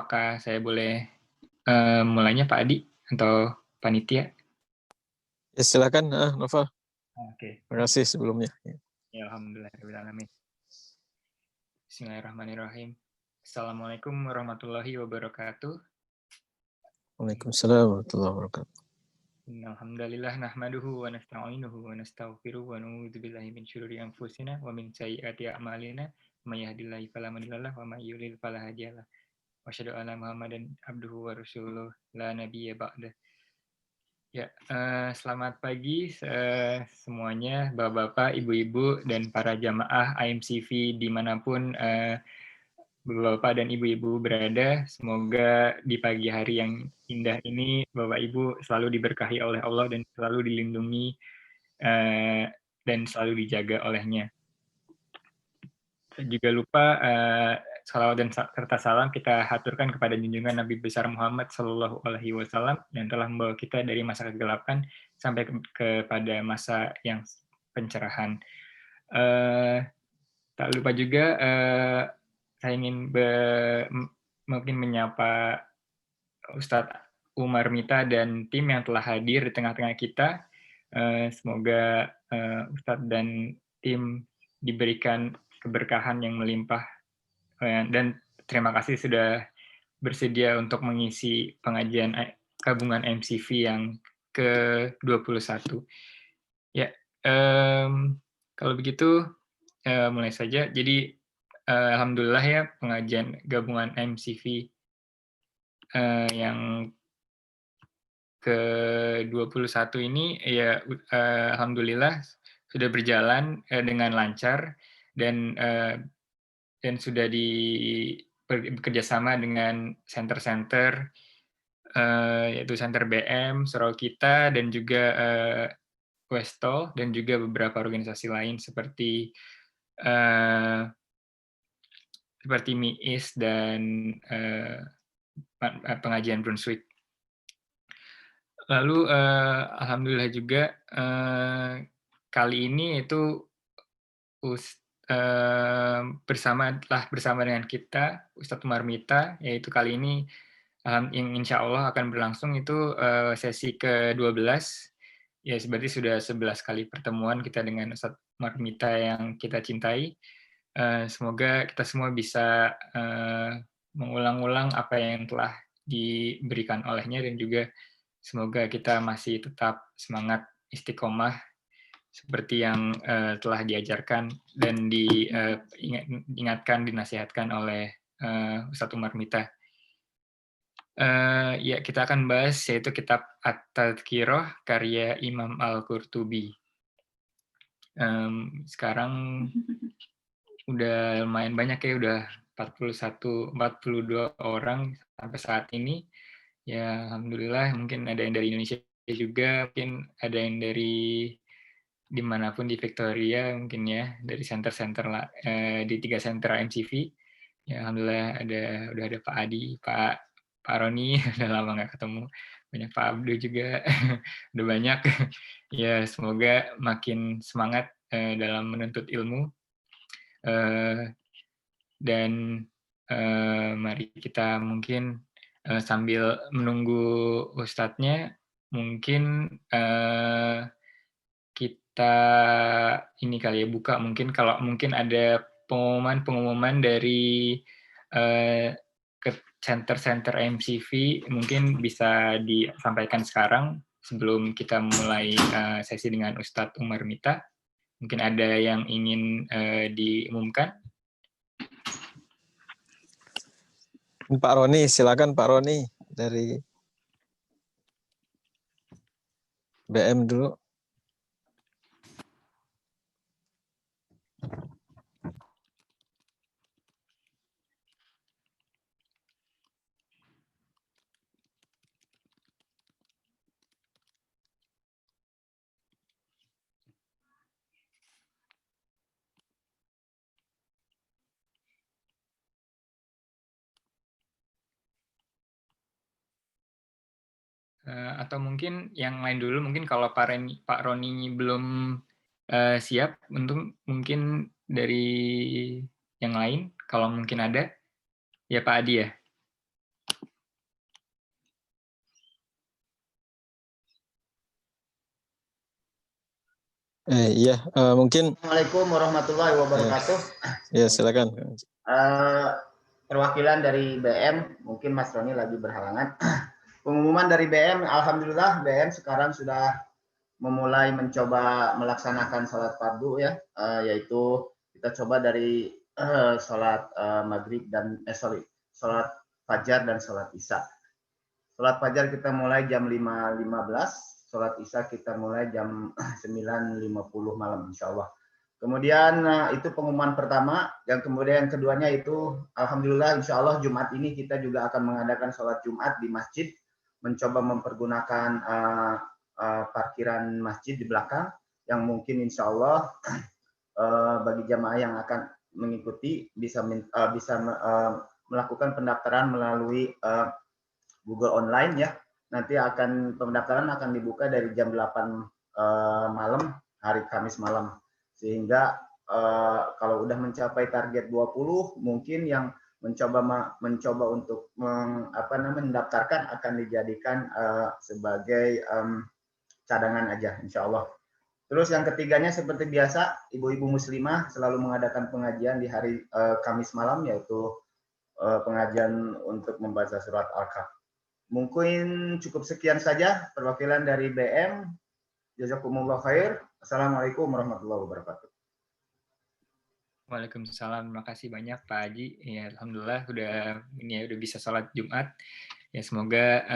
apakah saya boleh, mulainya Pak Adi atau panitia? Ya silakan, Noval. Oke. Terima kasih sebelumnya. Ya, alhamdulillahirabbil alamin. Bismillahirrahmanirrahim. Assalamualaikum warahmatullahi wabarakatuh. Waalaikumsalam warahmatullahi wabarakatuh. Innal hamdalillah nahmaduhu wa nasta'inuhu wa nastaghfiruh wa na'udzu billahi min syururi anfusina wa min sayyiati a'malina. May yahdihillahu fala mudhillalah wa may yudhlil fala hadiyalah. Wa asyhadu anna Muhammadan abduhu wa rasuluh la nabiyya ba'dah. Ya, selamat pagi semuanya, Bapak-bapak, Ibu-ibu, dan para jamaah IMCV dimanapun Bapak dan Ibu-ibu berada. Semoga di pagi hari yang indah ini Bapak Ibu selalu diberkahi oleh Allah dan selalu dilindungi dan selalu dijaga olehnya. Juga lupa salawat dan serta salam kita haturkan kepada junjungan Nabi besar Muhammad Shallallahu Alaihi Wasallam yang telah membawa kita dari masa kegelapan sampai kepada masa yang pencerahan. Tak lupa juga saya ingin mungkin menyapa Ustadz Umar Mita dan tim yang telah hadir di tengah-tengah kita. Semoga Ustadz dan tim diberikan keberkahan yang melimpah, dan terima kasih sudah bersedia untuk mengisi pengajian gabungan MCV yang ke-21. Ya, kalau begitu mulai saja. Jadi alhamdulillah ya, pengajian gabungan MCV yang ke-21 ini ya alhamdulillah sudah berjalan dengan lancar dan sudah bekerjasama dengan center-center yaitu Center BM, Sorokita, dan juga Westol, dan juga beberapa organisasi lain seperti MIIS dan pengajian Brunswick. Lalu alhamdulillah juga kali ini itu bersama dengan kita Ustadz Umar Mita, yaitu kali ini yang insya Allah akan berlangsung itu sesi ke-12. Ya, berarti sudah 11 kali pertemuan kita dengan Ustadz Umar Mita yang kita cintai. Semoga kita semua bisa mengulang-ulang apa yang telah diberikan olehnya, dan juga semoga kita masih tetap semangat istiqomah seperti yang telah diajarkan dan diingatkan, dinasihatkan oleh Ustadz Umar Mita. Ya, kita akan bahas yaitu kitab At-Tadhkirah karya Imam Al-Qurtubi. Sekarang udah lumayan banyak ya, udah 42 orang sampai saat ini. Ya, alhamdulillah, mungkin ada yang dari Indonesia juga, mungkin ada yang dari dimanapun di Victoria, mungkin ya, dari center-center di 3 center MCV. Ya, alhamdulillah udah ada Pak Adi, Pak Roni, udah lama nggak ketemu. Banyak Pak Abdu juga, udah banyak. Ya, semoga makin semangat dalam menuntut ilmu. Dan mari kita mungkin sambil menunggu ustadznya, mungkin kita ini kali ya, buka mungkin kalau mungkin ada pengumuman dari ke center-center MCV, mungkin bisa disampaikan sekarang sebelum kita mulai sesi dengan Ustadz Umar Mita. Mungkin ada yang ingin diumumkan. Pak Roni, silakan Pak Roni dari BM dulu. Atau mungkin yang lain dulu, mungkin kalau Pak Roni belum siap, untuk mungkin dari yang lain, kalau mungkin ada, ya Pak Adi ya. Mungkin. Assalamualaikum warahmatullahi wabarakatuh. Ya, silakan. Perwakilan dari BM, mungkin Mas Roni lagi berhalangan. Pengumuman dari BM, alhamdulillah BM sekarang sudah memulai mencoba melaksanakan sholat fardu ya, yaitu kita coba dari sholat maghrib dan sholat fajar dan sholat isya. Sholat fajar kita mulai jam 5.15, sholat isya kita mulai jam 9.50 malam insya Allah. Kemudian itu pengumuman pertama, dan kemudian yang keduanya itu alhamdulillah insya Allah Jumat ini kita juga akan mengadakan sholat Jumat di masjid, mencoba mempergunakan parkiran masjid di belakang yang mungkin insya Allah bagi jamaah yang akan mengikuti bisa melakukan pendaftaran melalui Google Online ya. Nanti pendaftaran akan dibuka dari jam 8 malam hari Kamis malam. Sehingga kalau udah mencapai target 20 mungkin yang mencoba untuk mendaftarkan akan dijadikan sebagai cadangan aja insya Allah. Terus yang ketiganya seperti biasa ibu-ibu muslimah selalu mengadakan pengajian di hari Kamis malam, yaitu pengajian untuk membaca surat Al-Kahf. Mungkin cukup sekian saja perwakilan dari BM. Jazakumullah khair. Assalamualaikum warahmatullahi wabarakatuh. Waalaikumsalam. Terima kasih banyak Pak Haji. Ya, alhamdulillah udah bisa sholat Jumat. Ya, semoga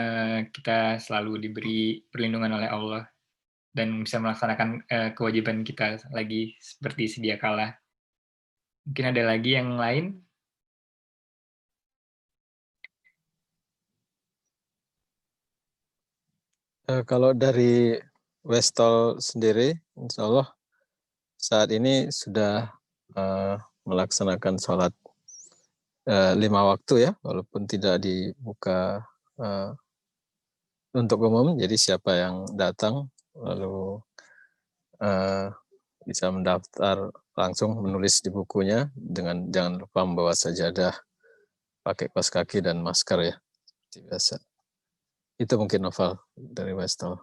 kita selalu diberi perlindungan oleh Allah dan bisa melaksanakan kewajiban kita lagi seperti sedia kala. Mungkin ada lagi yang lain? Kalau dari Westall sendiri, insya Allah saat ini sudah melaksanakan sholat 5 waktu ya, walaupun tidak dibuka untuk umum. Jadi siapa yang datang lalu bisa mendaftar langsung menulis di bukunya dengan jangan lupa membawa sajadah, pakai kaos kaki dan masker ya, seperti biasa. Itu mungkin novel dari Westall.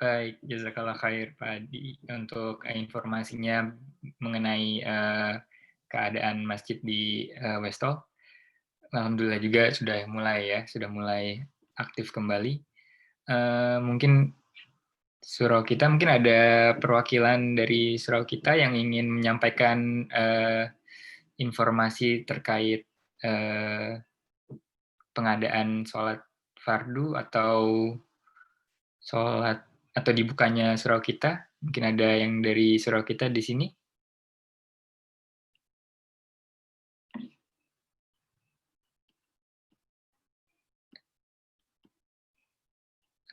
Baik, jazakallah khair Pak Adi untuk informasinya mengenai keadaan masjid di Westall. Alhamdulillah juga sudah mulai aktif kembali. Mungkin surau kita, mungkin ada perwakilan dari surau kita yang ingin menyampaikan informasi terkait pengadaan sholat fardu atau sholat atau dibukanya surau kita. Mungkin ada yang dari surau kita di sini.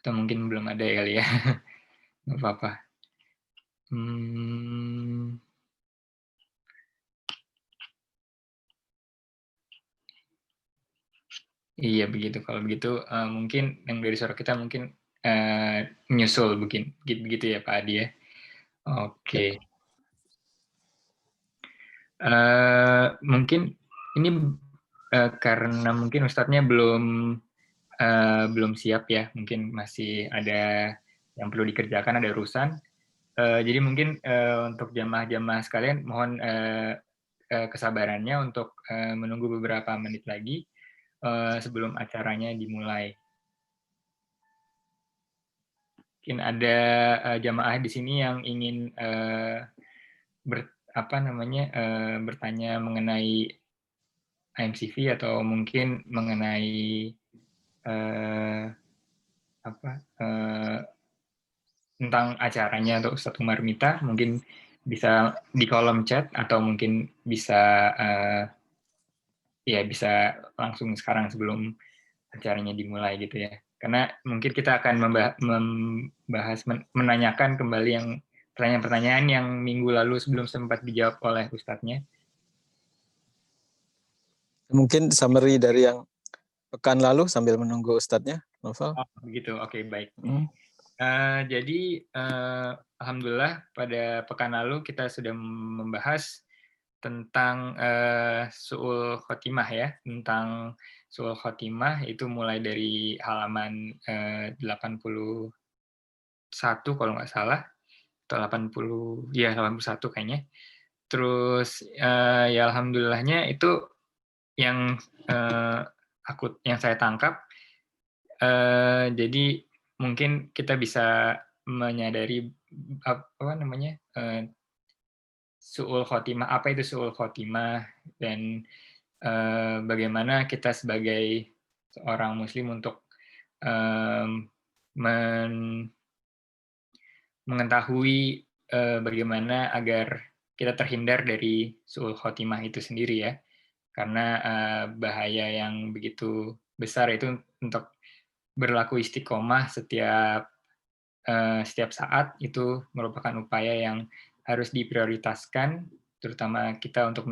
Atau mungkin belum ada ya kali ya. Nggak apa-apa. Iya begitu. Kalau begitu mungkin yang dari surau kita mungkin menyusul begitu ya Pak Adi ya. Oke. Mungkin ini karena mungkin Ustadznya belum siap ya, mungkin masih ada yang perlu dikerjakan, ada urusan. Jadi mungkin untuk jamaah-jamaah sekalian mohon kesabarannya untuk menunggu beberapa menit lagi sebelum acaranya dimulai. Mungkin ada jamaah di sini yang ingin bertanya mengenai IMCV atau mungkin mengenai tentang acaranya atau Ustadz Umar Mita, mungkin bisa di kolom chat atau mungkin bisa bisa langsung sekarang sebelum acaranya dimulai gitu ya. Karena mungkin kita akan menanyakan kembali yang pertanyaan-pertanyaan yang minggu lalu sebelum sempat dijawab oleh Ustadznya. Mungkin summary dari yang pekan lalu sambil menunggu Ustadznya, Novel. Oh, begitu. Oke, baik. Jadi, alhamdulillah pada pekan lalu kita sudah membahas tentang Su'ul Khotimah ya, tentang Su'ul Khotimah itu mulai dari halaman 80 kalau nggak salah, atau 80, ya 81 kayaknya. Terus ya alhamdulillahnya itu yang yang saya tangkap. Jadi mungkin kita bisa menyadari apa namanya, su'ul khotimah, apa itu su'ul khotimah, dan bagaimana kita sebagai seorang muslim untuk mengetahui bagaimana agar kita terhindar dari su'ul khotimah itu sendiri ya. Karena bahaya yang begitu besar itu untuk berlaku istiqomah setiap saat itu merupakan upaya yang harus diprioritaskan, terutama kita untuk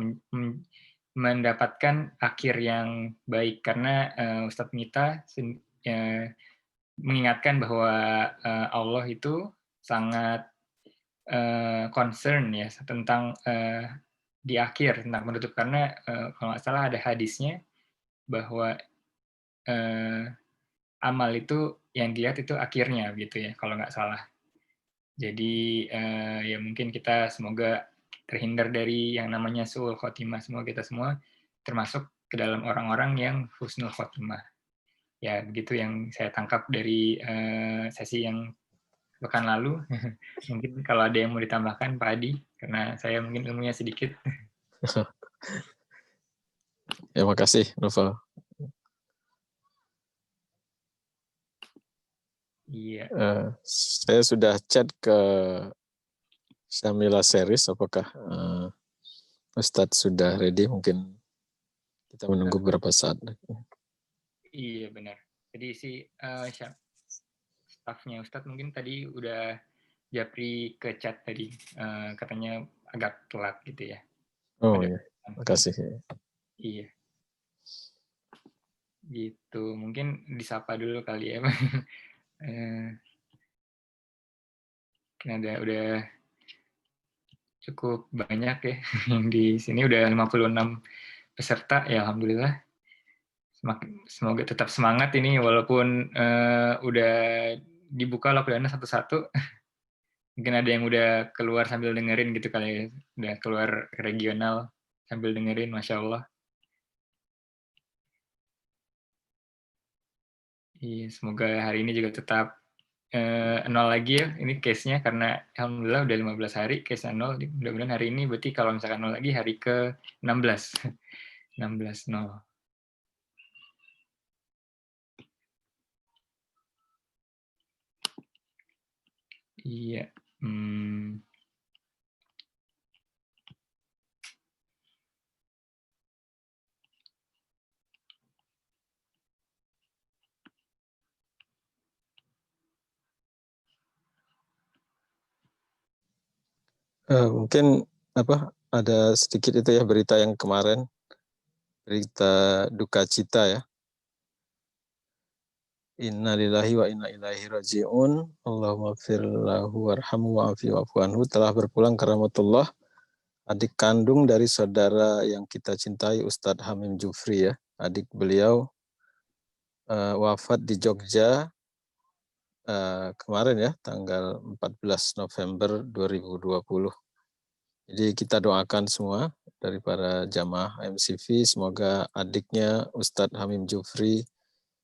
mendapatkan akhir yang baik. Karena Ustadz Mita mengingatkan bahwa Allah itu sangat concern ya tentang di akhir, tentang menutup. Karena kalau nggak salah ada hadisnya bahwa amal itu yang dilihat itu akhirnya gitu ya, kalau nggak salah. Jadi ya mungkin kita semoga terhindar dari yang namanya su'ul khotimah. Semoga kita semua termasuk ke dalam orang-orang yang husnul khotimah. Ya begitu yang saya tangkap dari sesi yang pekan lalu. Mungkin kalau ada yang mau ditambahkan Pak Adi, karena saya mungkin ilmunya sedikit. Ya, makasih Novel. Iya. Saya sudah chat ke Syamila Series, apakah Ustadz sudah ready? Mungkin kita menunggu beberapa saat. Iya benar. Jadi si staffnya Ustadz mungkin tadi udah japri ke chat tadi, katanya agak telat gitu ya. Oh iya, makasih. Iya. Gitu, mungkin disapa dulu kali ya. Udah cukup banyak ya yang di sini, udah 56 peserta ya, alhamdulillah. Semoga tetap semangat ini walaupun udah dibuka lockdown-nya satu-satu. Mungkin ada yang udah keluar sambil dengerin gitu kali ya. Udah keluar regional sambil dengerin, Masya Allah. Iya, semoga hari ini juga tetap nol lagi ya ini case-nya, karena alhamdulillah udah 15 hari case-nya nol. Mudah-mudahan hari ini berarti kalau misalkan nol lagi hari ke 16. 16 nol. Iya. Mungkin ada sedikit itu ya berita yang kemarin, berita duka cita ya. Inna lillahi wa inna ilaihi raji'un. Allahumma gfir lahu warhamhu wa'afi wa'fu anhu. Telah berpulang ke rahmatullah adik kandung dari saudara yang kita cintai, Ustadz Hamim Jufri ya. Adik beliau wafat di Jogja kemarin ya, tanggal 14 November 2020. Jadi kita doakan semua dari para jamaah MCV, semoga adiknya Ustadz Hamim Jufri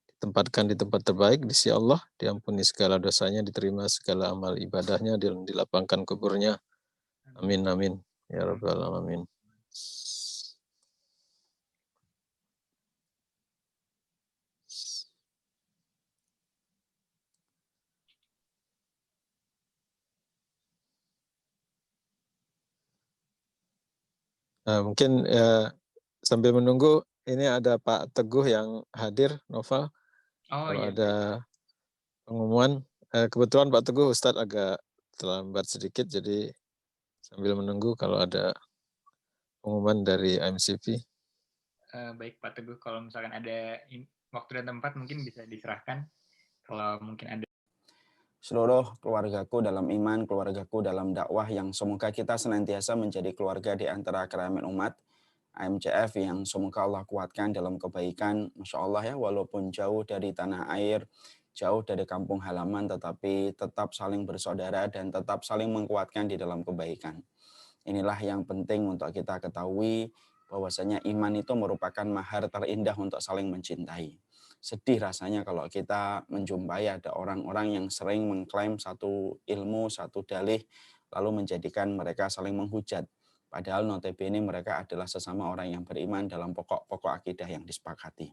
ditempatkan di tempat terbaik di sisi Allah, diampuni segala dosanya, diterima segala amal ibadahnya, dan dilapangkan kuburnya. Amin, amin. Ya Rabbal Alamin. Mungkin sambil menunggu, ini ada Pak Teguh yang hadir, Novel. Oh, kalau iya. Ada pengumuman, kebetulan Pak Teguh Ustadz agak terlambat sedikit, jadi sambil menunggu kalau ada pengumuman dari MCV. Baik Pak Teguh, kalau misalkan ada waktu dan tempat mungkin bisa diserahkan. Kalau mungkin ada. Seluruh keluargaku dalam iman, keluargaku dalam dakwah, yang semoga kita senantiasa menjadi keluarga di antara keramat umat, AMCF yang semoga Allah kuatkan dalam kebaikan, Masya Allah ya, walaupun jauh dari tanah air, jauh dari kampung halaman, tetapi tetap saling bersaudara dan tetap saling menguatkan di dalam kebaikan. Inilah yang penting untuk kita ketahui, bahwasanya iman itu merupakan mahar terindah untuk saling mencintai. Sedih rasanya kalau kita menjumpai ada orang-orang yang sering mengklaim satu ilmu, satu dalih, lalu menjadikan mereka saling menghujat. Padahal notabene mereka adalah sesama orang yang beriman dalam pokok-pokok akidah yang disepakati.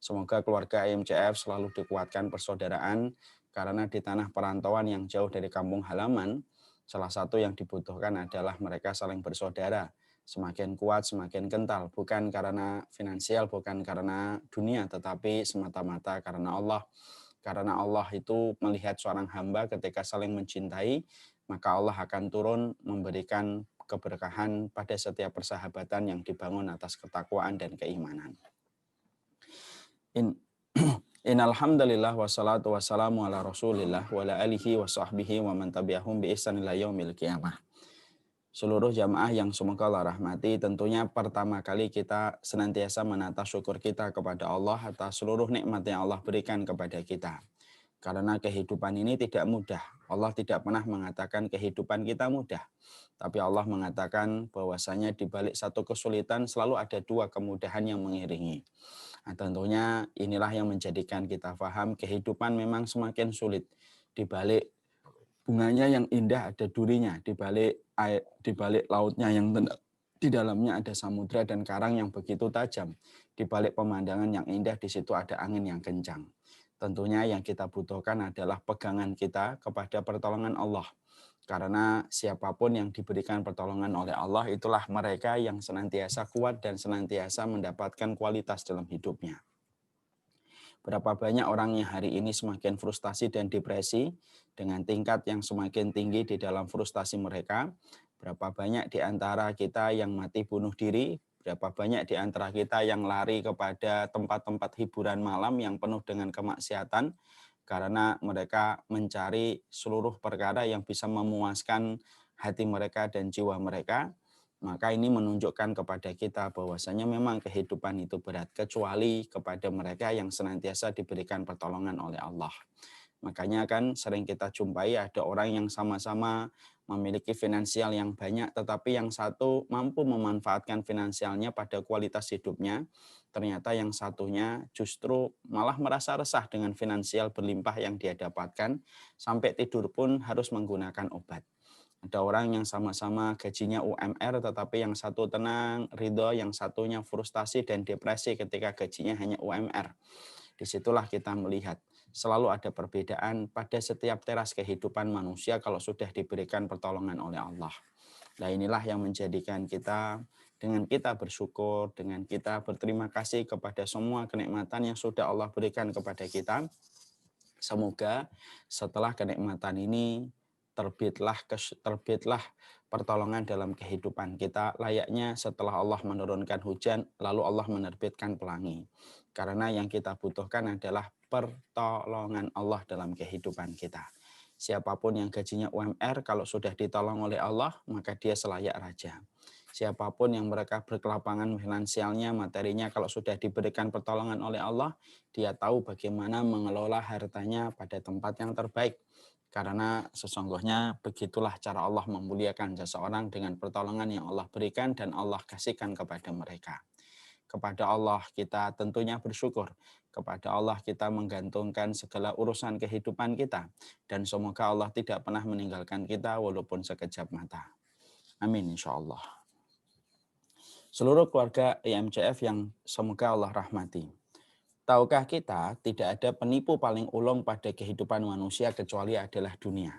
Semoga keluarga IMCF selalu dikuatkan persaudaraan, karena di tanah perantauan yang jauh dari kampung halaman, salah satu yang dibutuhkan adalah mereka saling bersaudara. Semakin kuat, semakin kental. Bukan karena finansial, bukan karena dunia, tetapi semata-mata karena Allah. Karena Allah itu melihat seorang hamba ketika saling mencintai, maka Allah akan turun memberikan keberkahan pada setiap persahabatan yang dibangun atas ketakwaan dan keimanan. Innalhamdulillah wassalatu wassalamu ala rasulillah wa ala alihi wa sahbihi wa man tabi'ahum bi ihsan ila yaumil qiyamah. Seluruh jamaah yang semoga Allah rahmati, tentunya pertama kali kita senantiasa menata syukur kita kepada Allah atas seluruh nikmat yang Allah berikan kepada kita. Karena kehidupan ini tidak mudah. Allah tidak pernah mengatakan kehidupan kita mudah. Tapi Allah mengatakan bahwasanya di balik satu kesulitan selalu ada dua kemudahan yang mengiringi. Nah, tentunya inilah yang menjadikan kita paham kehidupan memang semakin sulit. Di balik bunganya yang indah ada durinya, di balik lautnya yang tenang, di dalamnya ada samudra dan karang yang begitu tajam. Di balik pemandangan yang indah, di situ ada angin yang kencang. Tentunya yang kita butuhkan adalah pegangan kita kepada pertolongan Allah. Karena siapapun yang diberikan pertolongan oleh Allah, itulah mereka yang senantiasa kuat dan senantiasa mendapatkan kualitas dalam hidupnya. Berapa banyak orang yang hari ini semakin frustasi dan depresi dengan tingkat yang semakin tinggi di dalam frustasi mereka. Berapa banyak di antara kita yang mati bunuh diri. Berapa banyak di antara kita yang lari kepada tempat-tempat hiburan malam yang penuh dengan kemaksiatan. Karena mereka mencari seluruh perkara yang bisa memuaskan hati mereka dan jiwa mereka. Maka ini menunjukkan kepada kita bahwasanya memang kehidupan itu berat, kecuali kepada mereka yang senantiasa diberikan pertolongan oleh Allah. Makanya kan sering kita jumpai ada orang yang sama-sama memiliki finansial yang banyak, tetapi yang satu mampu memanfaatkan finansialnya pada kualitas hidupnya. Ternyata yang satunya justru malah merasa resah dengan finansial berlimpah yang dia dapatkan, sampai tidur pun harus menggunakan obat. Ada orang yang sama-sama gajinya UMR, tetapi yang satu tenang, ridho, yang satunya frustasi dan depresi ketika gajinya hanya UMR. Disitulah kita melihat selalu ada perbedaan pada setiap teras kehidupan manusia kalau sudah diberikan pertolongan oleh Allah. Nah, inilah yang menjadikan kita, dengan kita bersyukur, dengan kita berterima kasih kepada semua kenikmatan yang sudah Allah berikan kepada kita. Semoga setelah kenikmatan ini terbitlah pertolongan dalam kehidupan kita, layaknya setelah Allah menurunkan hujan lalu Allah menerbitkan pelangi. Karena yang kita butuhkan adalah pertolongan Allah dalam kehidupan kita. Siapapun yang gajinya UMR, kalau sudah ditolong oleh Allah, maka dia selayak raja. Siapapun yang mereka berkelapangan finansialnya, materinya, kalau sudah diberikan pertolongan oleh Allah, dia tahu bagaimana mengelola hartanya pada tempat yang terbaik. Karena sesungguhnya begitulah cara Allah memuliakan seseorang dengan pertolongan yang Allah berikan dan Allah kasihkan kepada mereka. Kepada Allah kita tentunya bersyukur. Kepada Allah kita menggantungkan segala urusan kehidupan kita. Dan semoga Allah tidak pernah meninggalkan kita walaupun sekejap mata. Amin insya Allah. Seluruh keluarga IMCF yang semoga Allah rahmati. Tahukah kita tidak ada penipu paling ulung pada kehidupan manusia kecuali adalah dunia.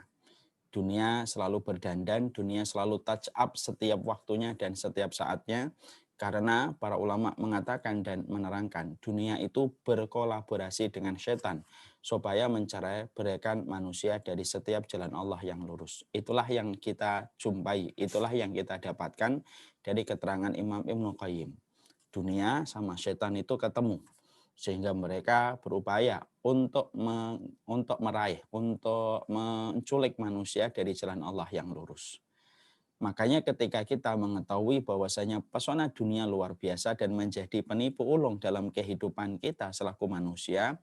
Dunia selalu berdandan, dunia selalu touch up setiap waktunya dan setiap saatnya. Karena para ulama mengatakan dan menerangkan dunia itu berkolaborasi dengan setan supaya mencerai beraikan manusia dari setiap jalan Allah yang lurus. Itulah yang kita jumpai, itulah yang kita dapatkan dari keterangan Imam Ibnu Qayyim. Dunia sama setan itu ketemu. Sehingga mereka berupaya untuk meraih, untuk menculik manusia dari jalan Allah yang lurus. Makanya ketika kita mengetahui bahwasanya pesona dunia luar biasa dan menjadi penipu ulung dalam kehidupan kita selaku manusia,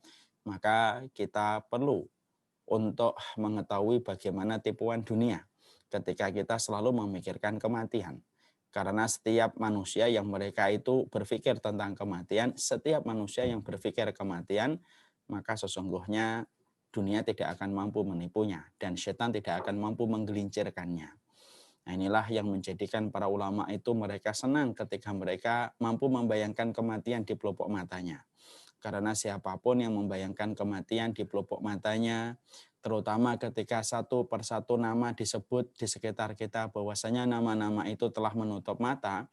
maka kita perlu untuk mengetahui bagaimana tipuan dunia ketika kita selalu memikirkan kematian. Karena setiap manusia yang mereka itu berpikir tentang kematian, setiap manusia yang berpikir kematian, maka sesungguhnya dunia tidak akan mampu menipunya dan setan tidak akan mampu menggelincirkannya. Nah, inilah yang menjadikan para ulama itu mereka senang ketika mereka mampu membayangkan kematian di pelupuk matanya. Karena siapapun yang membayangkan kematian di pelupuk matanya, terutama ketika satu persatu nama disebut di sekitar kita bahwasanya nama-nama itu telah menutup mata,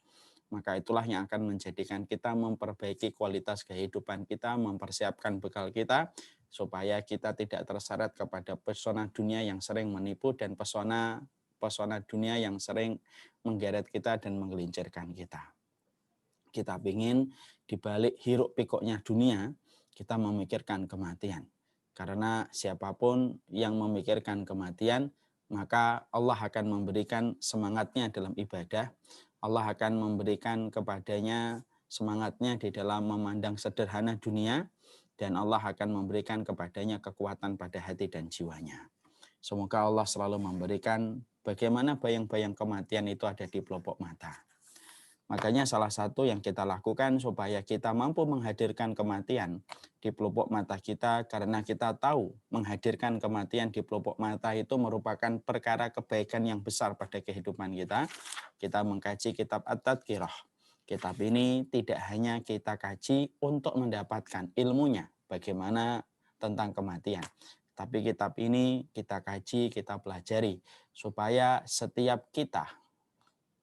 maka itulah yang akan menjadikan kita memperbaiki kualitas kehidupan kita, mempersiapkan bekal kita, supaya kita tidak terseret kepada pesona dunia yang sering menipu dan pesona dunia yang sering menggeret kita dan menggelincirkan kita. Kita ingin dibalik hiruk pikuknya dunia, kita memikirkan kematian. Karena siapapun yang memikirkan kematian, maka Allah akan memberikan semangatnya dalam ibadah. Allah akan memberikan kepadanya semangatnya di dalam memandang sederhana dunia, dan Allah akan memberikan kepadanya kekuatan pada hati dan jiwanya. Semoga Allah selalu memberikan bagaimana bayang-bayang kematian itu ada di pelupuk mata. Makanya salah satu yang kita lakukan supaya kita mampu menghadirkan kematian di pelupuk mata kita, karena kita tahu menghadirkan kematian di pelupuk mata itu merupakan perkara kebaikan yang besar pada kehidupan kita. Kita mengkaji kitab At-Tadhkirah. Kitab ini tidak hanya kita kaji untuk mendapatkan ilmunya bagaimana tentang kematian, tapi kitab ini kita kaji, kita pelajari supaya setiap kita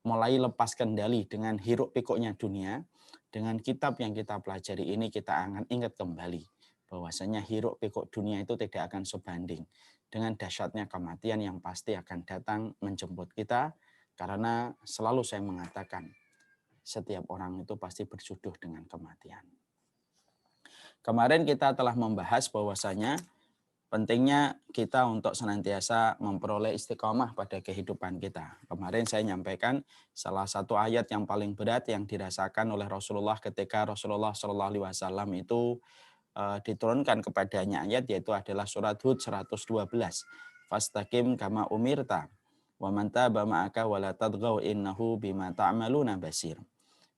mulai lepas kendali dengan hiruk pikuknya dunia. Dengan kitab yang kita pelajari ini kita akan ingat kembali bahwasanya hiruk pikuk dunia itu tidak akan sebanding dengan dahsyatnya kematian yang pasti akan datang menjemput kita. Karena selalu saya mengatakan setiap orang itu pasti berjodoh dengan kematian. Kemarin kita telah membahas bahwasanya pentingnya kita untuk senantiasa memperoleh istiqomah pada kehidupan kita. Kemarin saya nyampaikan salah satu ayat yang paling berat yang dirasakan oleh Rasulullah ketika Rasulullah SAW itu diturunkan kepadanya ayat, yaitu adalah surat Hud 112. Fastaqim kama umirta wa man taba ma'aka wa la tadghaw innahu bima ta'maluna basir.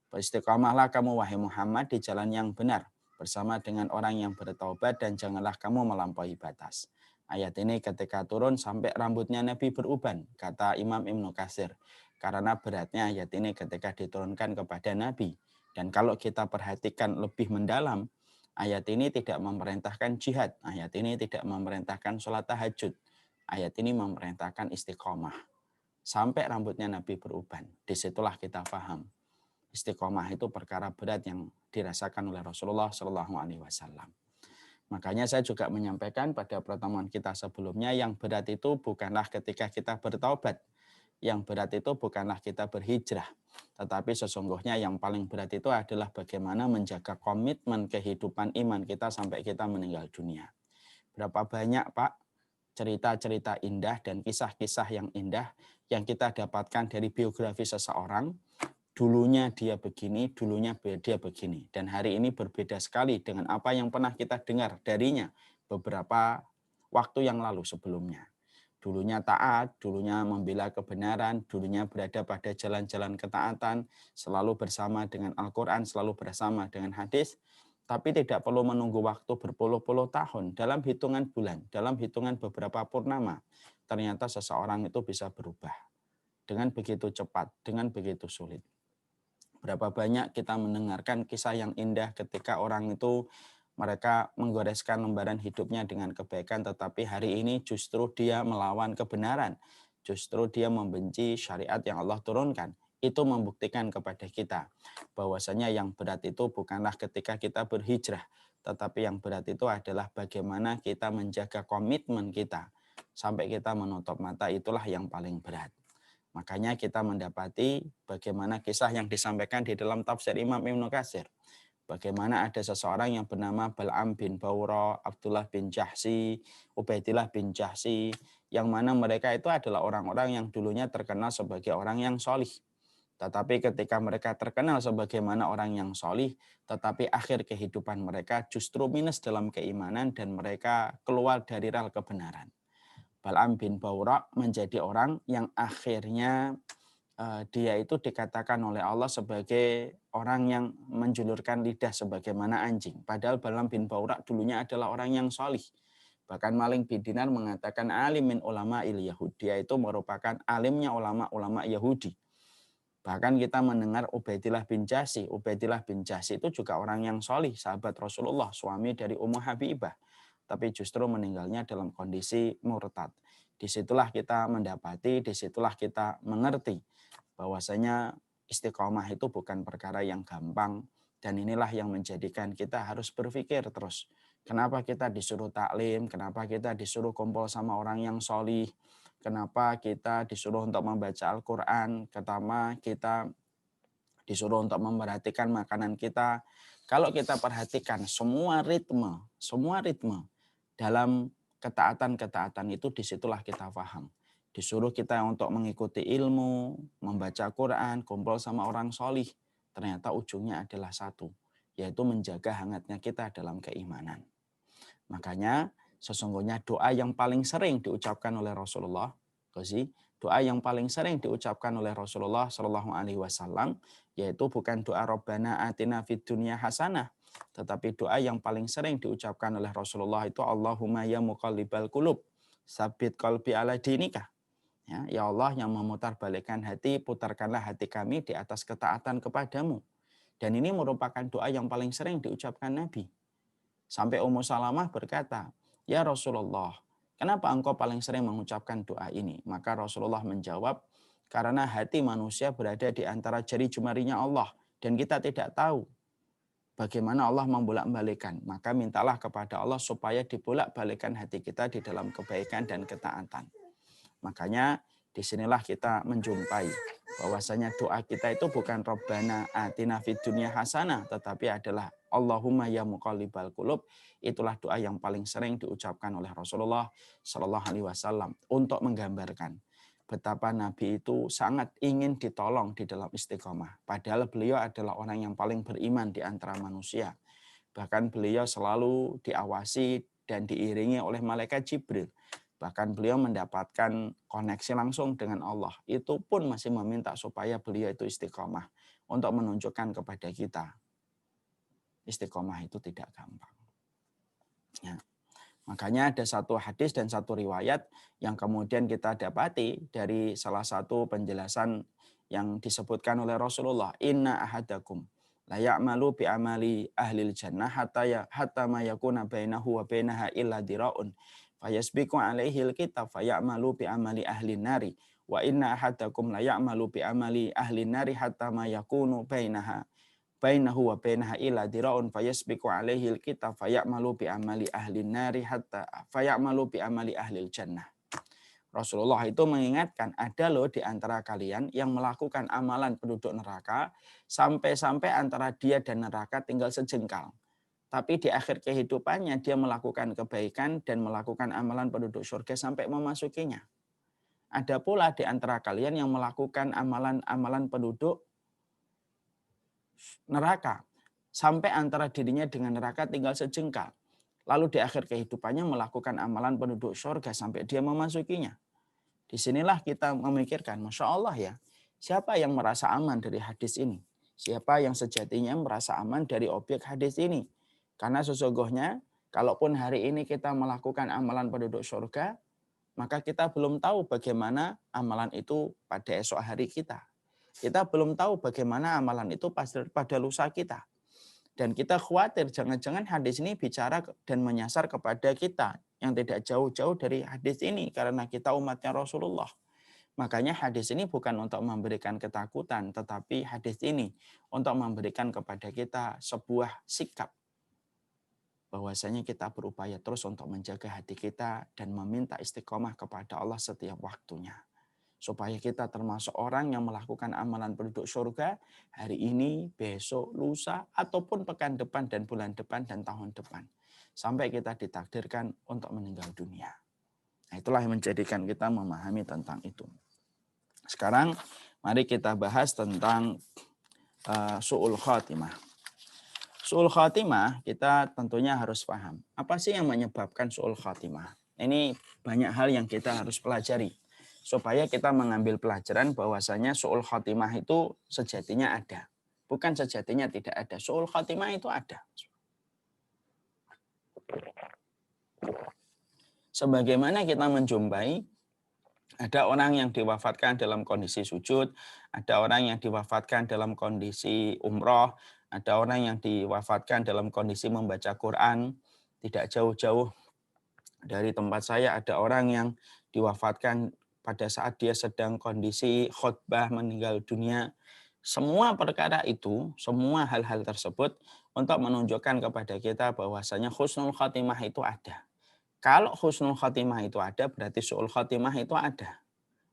Beristiqomahlah kamu wahai Muhammad di jalan yang benar bersama dengan orang yang bertaubat dan janganlah kamu melampaui batas. Ayat ini ketika turun sampai rambutnya Nabi beruban, kata Imam Ibnu Katsir. Karena beratnya ayat ini ketika diturunkan kepada Nabi. Dan kalau kita perhatikan lebih mendalam, ayat ini tidak memerintahkan jihad. Ayat ini tidak memerintahkan sholat tahajud. Ayat ini memerintahkan istiqomah. Sampai rambutnya Nabi beruban. Disitulah kita paham. Istiqomah itu perkara berat yang dirasakan oleh Rasulullah SAW. Makanya saya juga menyampaikan pada pertemuan kita sebelumnya, yang berat itu bukanlah ketika kita bertaubat, yang berat itu bukanlah kita berhijrah, tetapi sesungguhnya yang paling berat itu adalah bagaimana menjaga komitmen kehidupan iman kita sampai kita meninggal dunia. Berapa banyak Pak cerita-cerita indah dan kisah-kisah yang indah yang kita dapatkan dari biografi seseorang. Dulunya dia begini, dulunya dia begini. Dan hari ini berbeda sekali dengan apa yang pernah kita dengar darinya beberapa waktu yang lalu sebelumnya. Dulunya taat, dulunya membela kebenaran, dulunya berada pada jalan-jalan ketaatan, selalu bersama dengan Al-Quran, selalu bersama dengan hadis. Tapi tidak perlu menunggu waktu berpuluh-puluh tahun, dalam hitungan bulan, dalam hitungan beberapa purnama, ternyata seseorang itu bisa berubah. Dengan begitu cepat, dengan begitu sulit. Berapa banyak kita mendengarkan kisah yang indah ketika orang itu mereka menggoreskan lembaran hidupnya dengan kebaikan, tetapi hari ini justru dia melawan kebenaran. Justru dia membenci syariat yang Allah turunkan. Itu membuktikan kepada kita bahwasanya yang berat itu bukanlah ketika kita berhijrah, tetapi yang berat itu adalah bagaimana kita menjaga komitmen kita sampai kita menutup mata, itulah yang paling berat. Makanya kita mendapati bagaimana kisah yang disampaikan di dalam tafsir Imam Ibnu Katsir. Bagaimana ada seseorang yang bernama Bal'am bin Bawra, Abdullah bin Jahsi, Ubaidillah bin Jahsi, yang mana mereka itu adalah orang-orang yang dulunya terkenal sebagai orang yang solih. Tetapi ketika mereka terkenal sebagaimana orang yang solih, tetapi akhir kehidupan mereka justru minus dalam keimanan dan mereka keluar dari rel kebenaran. Bal'am bin Bawra menjadi orang yang akhirnya dia itu dikatakan oleh Allah sebagai orang yang menjulurkan lidah sebagaimana anjing. Padahal Bal'am bin Bawra dulunya adalah orang yang solih. Bahkan Malik bin Dinar mengatakan alim min ulama il Yahudi. Dia itu merupakan alimnya ulama-ulama Yahudi. Bahkan kita mendengar Ubaidillah bin Jahsy. Ubaidillah bin Jahsy itu juga orang yang solih, sahabat Rasulullah, suami dari Ummu Habibah. Tapi justru meninggalnya dalam kondisi murtad. Disitulah kita mendapati, disitulah kita mengerti bahwasanya istiqomah itu bukan perkara yang gampang. Dan inilah yang menjadikan kita harus berpikir terus. Kenapa kita disuruh taklim, kenapa kita disuruh kumpul sama orang yang solih, kenapa kita disuruh untuk membaca Al-Quran, pertama kita disuruh untuk memperhatikan makanan kita. Kalau kita perhatikan semua ritme dalam ketaatan-ketaatan itu, disitulah kita paham. Disuruh kita untuk mengikuti ilmu, membaca Quran, kumpul sama orang solih. Ternyata ujungnya adalah satu, yaitu menjaga hangatnya kita dalam keimanan. Makanya sesungguhnya doa yang paling sering diucapkan oleh Rasulullah, doa yang paling sering diucapkan oleh Rasulullah Shallallahu Alaihi Wasallam, yaitu bukan doa Rabbana atina fid dunya hasanah, tetapi doa yang paling sering diucapkan oleh Rasulullah itu Allahumma ya muqallibal qulub, sabit qalbi ala dinika. Ya Allah yang memutarbalikkan hati, putarkanlah hati kami di atas ketaatan kepadamu. Dan ini merupakan doa yang paling sering diucapkan Nabi. Sampai Ummu Salamah berkata, ya Rasulullah, kenapa engkau paling sering mengucapkan doa ini? Maka Rasulullah menjawab, karena hati manusia berada di antara jari jemarinya Allah. Dan kita tidak tahu bagaimana Allah membolak-balikkan. Maka mintalah kepada Allah supaya dibolak-balikkan hati kita di dalam kebaikan dan ketaatan. Makanya disinilah kita menjumpai bahwasanya doa kita itu bukan Rabbana atina fid dunya hasanah, tetapi adalah Allahumma ya muqallibal qulub. Itulah doa yang paling sering diucapkan oleh Rasulullah Shallallahu Alaihi Wasallam untuk menggambarkan betapa Nabi itu sangat ingin ditolong di dalam istiqomah. Padahal beliau adalah orang yang paling beriman di antara manusia. Bahkan beliau selalu diawasi dan diiringi oleh malaikat Jibril. Bahkan beliau mendapatkan koneksi langsung dengan Allah. Itu pun masih meminta supaya beliau itu istiqomah. Untuk menunjukkan kepada kita, istiqomah itu tidak gampang. Ya. Makanya ada satu hadis dan satu riwayat yang kemudian kita dapati dari salah satu penjelasan yang disebutkan oleh Rasulullah. Inna ahadakum la ya'malu bi amali ahlil jannah hatta ma yakuna bainahu wa bainaha illa dira'un. Fayasbiqu alaihi alkitab fayamalu bi amali ahli nari wa inna ahadakum la ya'malu bi amali ahli nari hatta ma yakunu bainahu wa bainaha illa diraun fayasbiqu alaihi alkitab fayamalu bi amali ahli nari hatta fayamalu bi amali ahli jannah. Rasulullah itu mengingatkan, ada loh di antara kalian yang melakukan amalan penduduk neraka sampai-sampai antara dia dan neraka tinggal sejengkal. Tapi di akhir kehidupannya dia melakukan kebaikan dan melakukan amalan penduduk surga sampai memasukinya. Ada pula di antara kalian yang melakukan amalan-amalan penduduk neraka sampai antara dirinya dengan neraka tinggal sejengkal. Lalu di akhir kehidupannya melakukan amalan penduduk surga sampai dia memasukinya. Disinilah kita memikirkan, Masya Allah ya, siapa yang merasa aman dari hadis ini? Siapa yang sejatinya merasa aman dari objek hadis ini? Karena sesungguhnya, kalaupun hari ini kita melakukan amalan penduduk surga, maka kita belum tahu bagaimana amalan itu pada esok hari kita. Kita belum tahu bagaimana amalan itu pada lusa kita. Dan kita khawatir jangan-jangan hadis ini bicara dan menyasar kepada kita yang tidak jauh-jauh dari hadis ini karena kita umatnya Rasulullah. Makanya hadis ini bukan untuk memberikan ketakutan, tetapi hadis ini untuk memberikan kepada kita sebuah sikap bahwasanya kita berupaya terus untuk menjaga hati kita dan meminta istiqomah kepada Allah setiap waktunya. Supaya kita termasuk orang yang melakukan amalan penduduk surga hari ini, besok, lusa, ataupun pekan depan dan bulan depan dan tahun depan. Sampai kita ditakdirkan untuk meninggal dunia. Nah, itulah yang menjadikan kita memahami tentang itu. Sekarang Mari kita bahas tentang su'ul khatimah. Su'ul khatimah kita tentunya harus paham. Apa sih yang menyebabkan su'ul khatimah? Ini banyak hal yang kita harus pelajari. Supaya kita mengambil pelajaran bahwasanya su'ul khatimah itu sejatinya ada. Bukan sejatinya tidak ada. Su'ul khatimah itu ada. Sebagaimana kita menjumpai ada orang yang diwafatkan dalam kondisi sujud, ada orang yang diwafatkan dalam kondisi umroh, ada orang yang diwafatkan dalam kondisi membaca Quran. Tidak jauh-jauh dari tempat saya ada orang yang diwafatkan pada saat dia sedang kondisi khutbah meninggal dunia. Semua perkara itu, semua hal-hal tersebut untuk menunjukkan kepada kita bahwasanya husnul khatimah itu ada. Kalau husnul khatimah itu ada, berarti su'ul khatimah itu ada.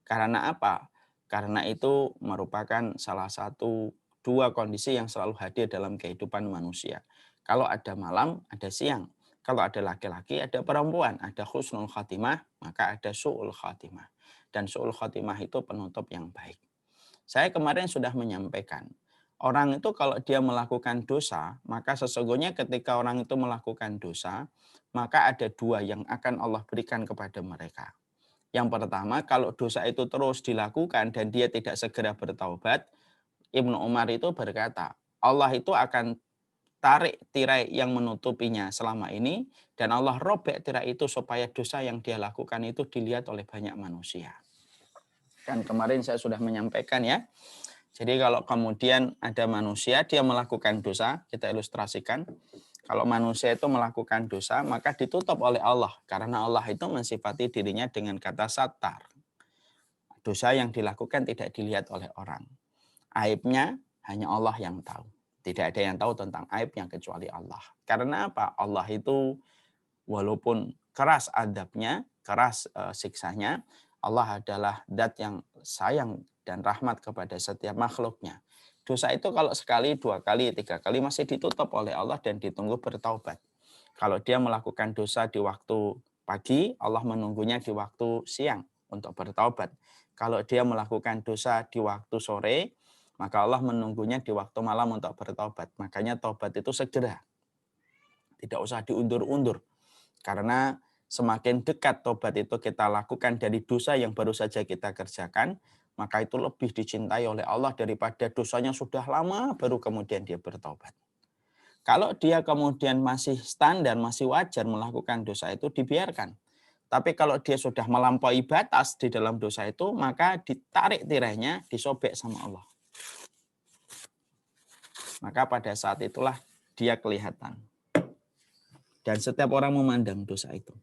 Karena apa? Karena itu merupakan salah satu dua kondisi yang selalu hadir dalam kehidupan manusia. Kalau ada malam, ada siang. Kalau ada laki-laki, ada perempuan. Ada husnul khatimah, maka ada su'ul khatimah. Dan su'ul khatimah itu penutup yang baik. Saya kemarin sudah menyampaikan, orang itu kalau dia melakukan dosa, maka sesungguhnya ketika orang itu melakukan dosa, maka ada dua yang akan Allah berikan kepada mereka. Yang pertama, kalau dosa itu terus dilakukan dan dia tidak segera bertaubat, Ibnu Umar itu berkata, Allah itu akan tarik tirai yang menutupinya selama ini, dan Allah robek tirai itu supaya dosa yang dia lakukan itu dilihat oleh banyak manusia. Kan kemarin saya sudah menyampaikan ya. Jadi kalau kemudian ada manusia, dia melakukan dosa, kita ilustrasikan. Kalau manusia itu melakukan dosa, maka ditutup oleh Allah. Karena Allah itu mensifati dirinya dengan kata satar. Dosa yang dilakukan tidak dilihat oleh orang. Aibnya hanya Allah yang tahu. Tidak ada yang tahu tentang aibnya kecuali Allah. Karena apa? Allah itu walaupun keras adabnya, keras siksanya, Allah adalah zat yang sayang dan rahmat kepada setiap makhluknya. Dosa itu kalau sekali, dua kali, tiga kali masih ditutup oleh Allah dan ditunggu bertaubat. Kalau dia melakukan dosa di waktu pagi, Allah menunggunya di waktu siang untuk bertaubat. Kalau dia melakukan dosa di waktu sore, maka Allah menunggunya di waktu malam untuk bertaubat. Makanya taubat itu segera. Tidak usah diundur-undur. Karena semakin dekat taubat itu kita lakukan dari dosa yang baru saja kita kerjakan, maka itu lebih dicintai oleh Allah daripada dosanya sudah lama baru kemudian dia bertaubat. Kalau dia kemudian masih standar, masih wajar melakukan dosa itu, dibiarkan. Tapi kalau dia sudah melampaui batas di dalam dosa itu, maka ditarik tirainya, disobek sama Allah. Maka pada saat itulah dia kelihatan. Dan setiap orang memandang dosa itu.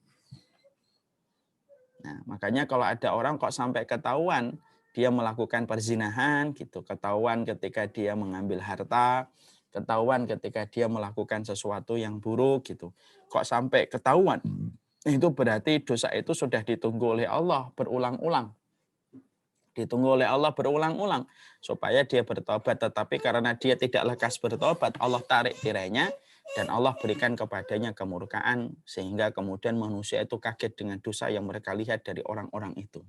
Nah, makanya kalau ada orang kok sampai ketahuan dia melakukan perzinahan gitu, ketahuan ketika dia mengambil harta, ketahuan ketika dia melakukan sesuatu yang buruk gitu. Kok sampai ketahuan? Itu berarti dosa itu sudah ditunggu oleh Allah berulang-ulang. Ditunggu oleh Allah berulang-ulang supaya dia bertobat, tetapi karena dia tidak lekas bertobat, Allah tarik tirainya dan Allah berikan kepadanya kemurkaan sehingga kemudian manusia itu kaget dengan dosa yang mereka lihat dari orang-orang itu.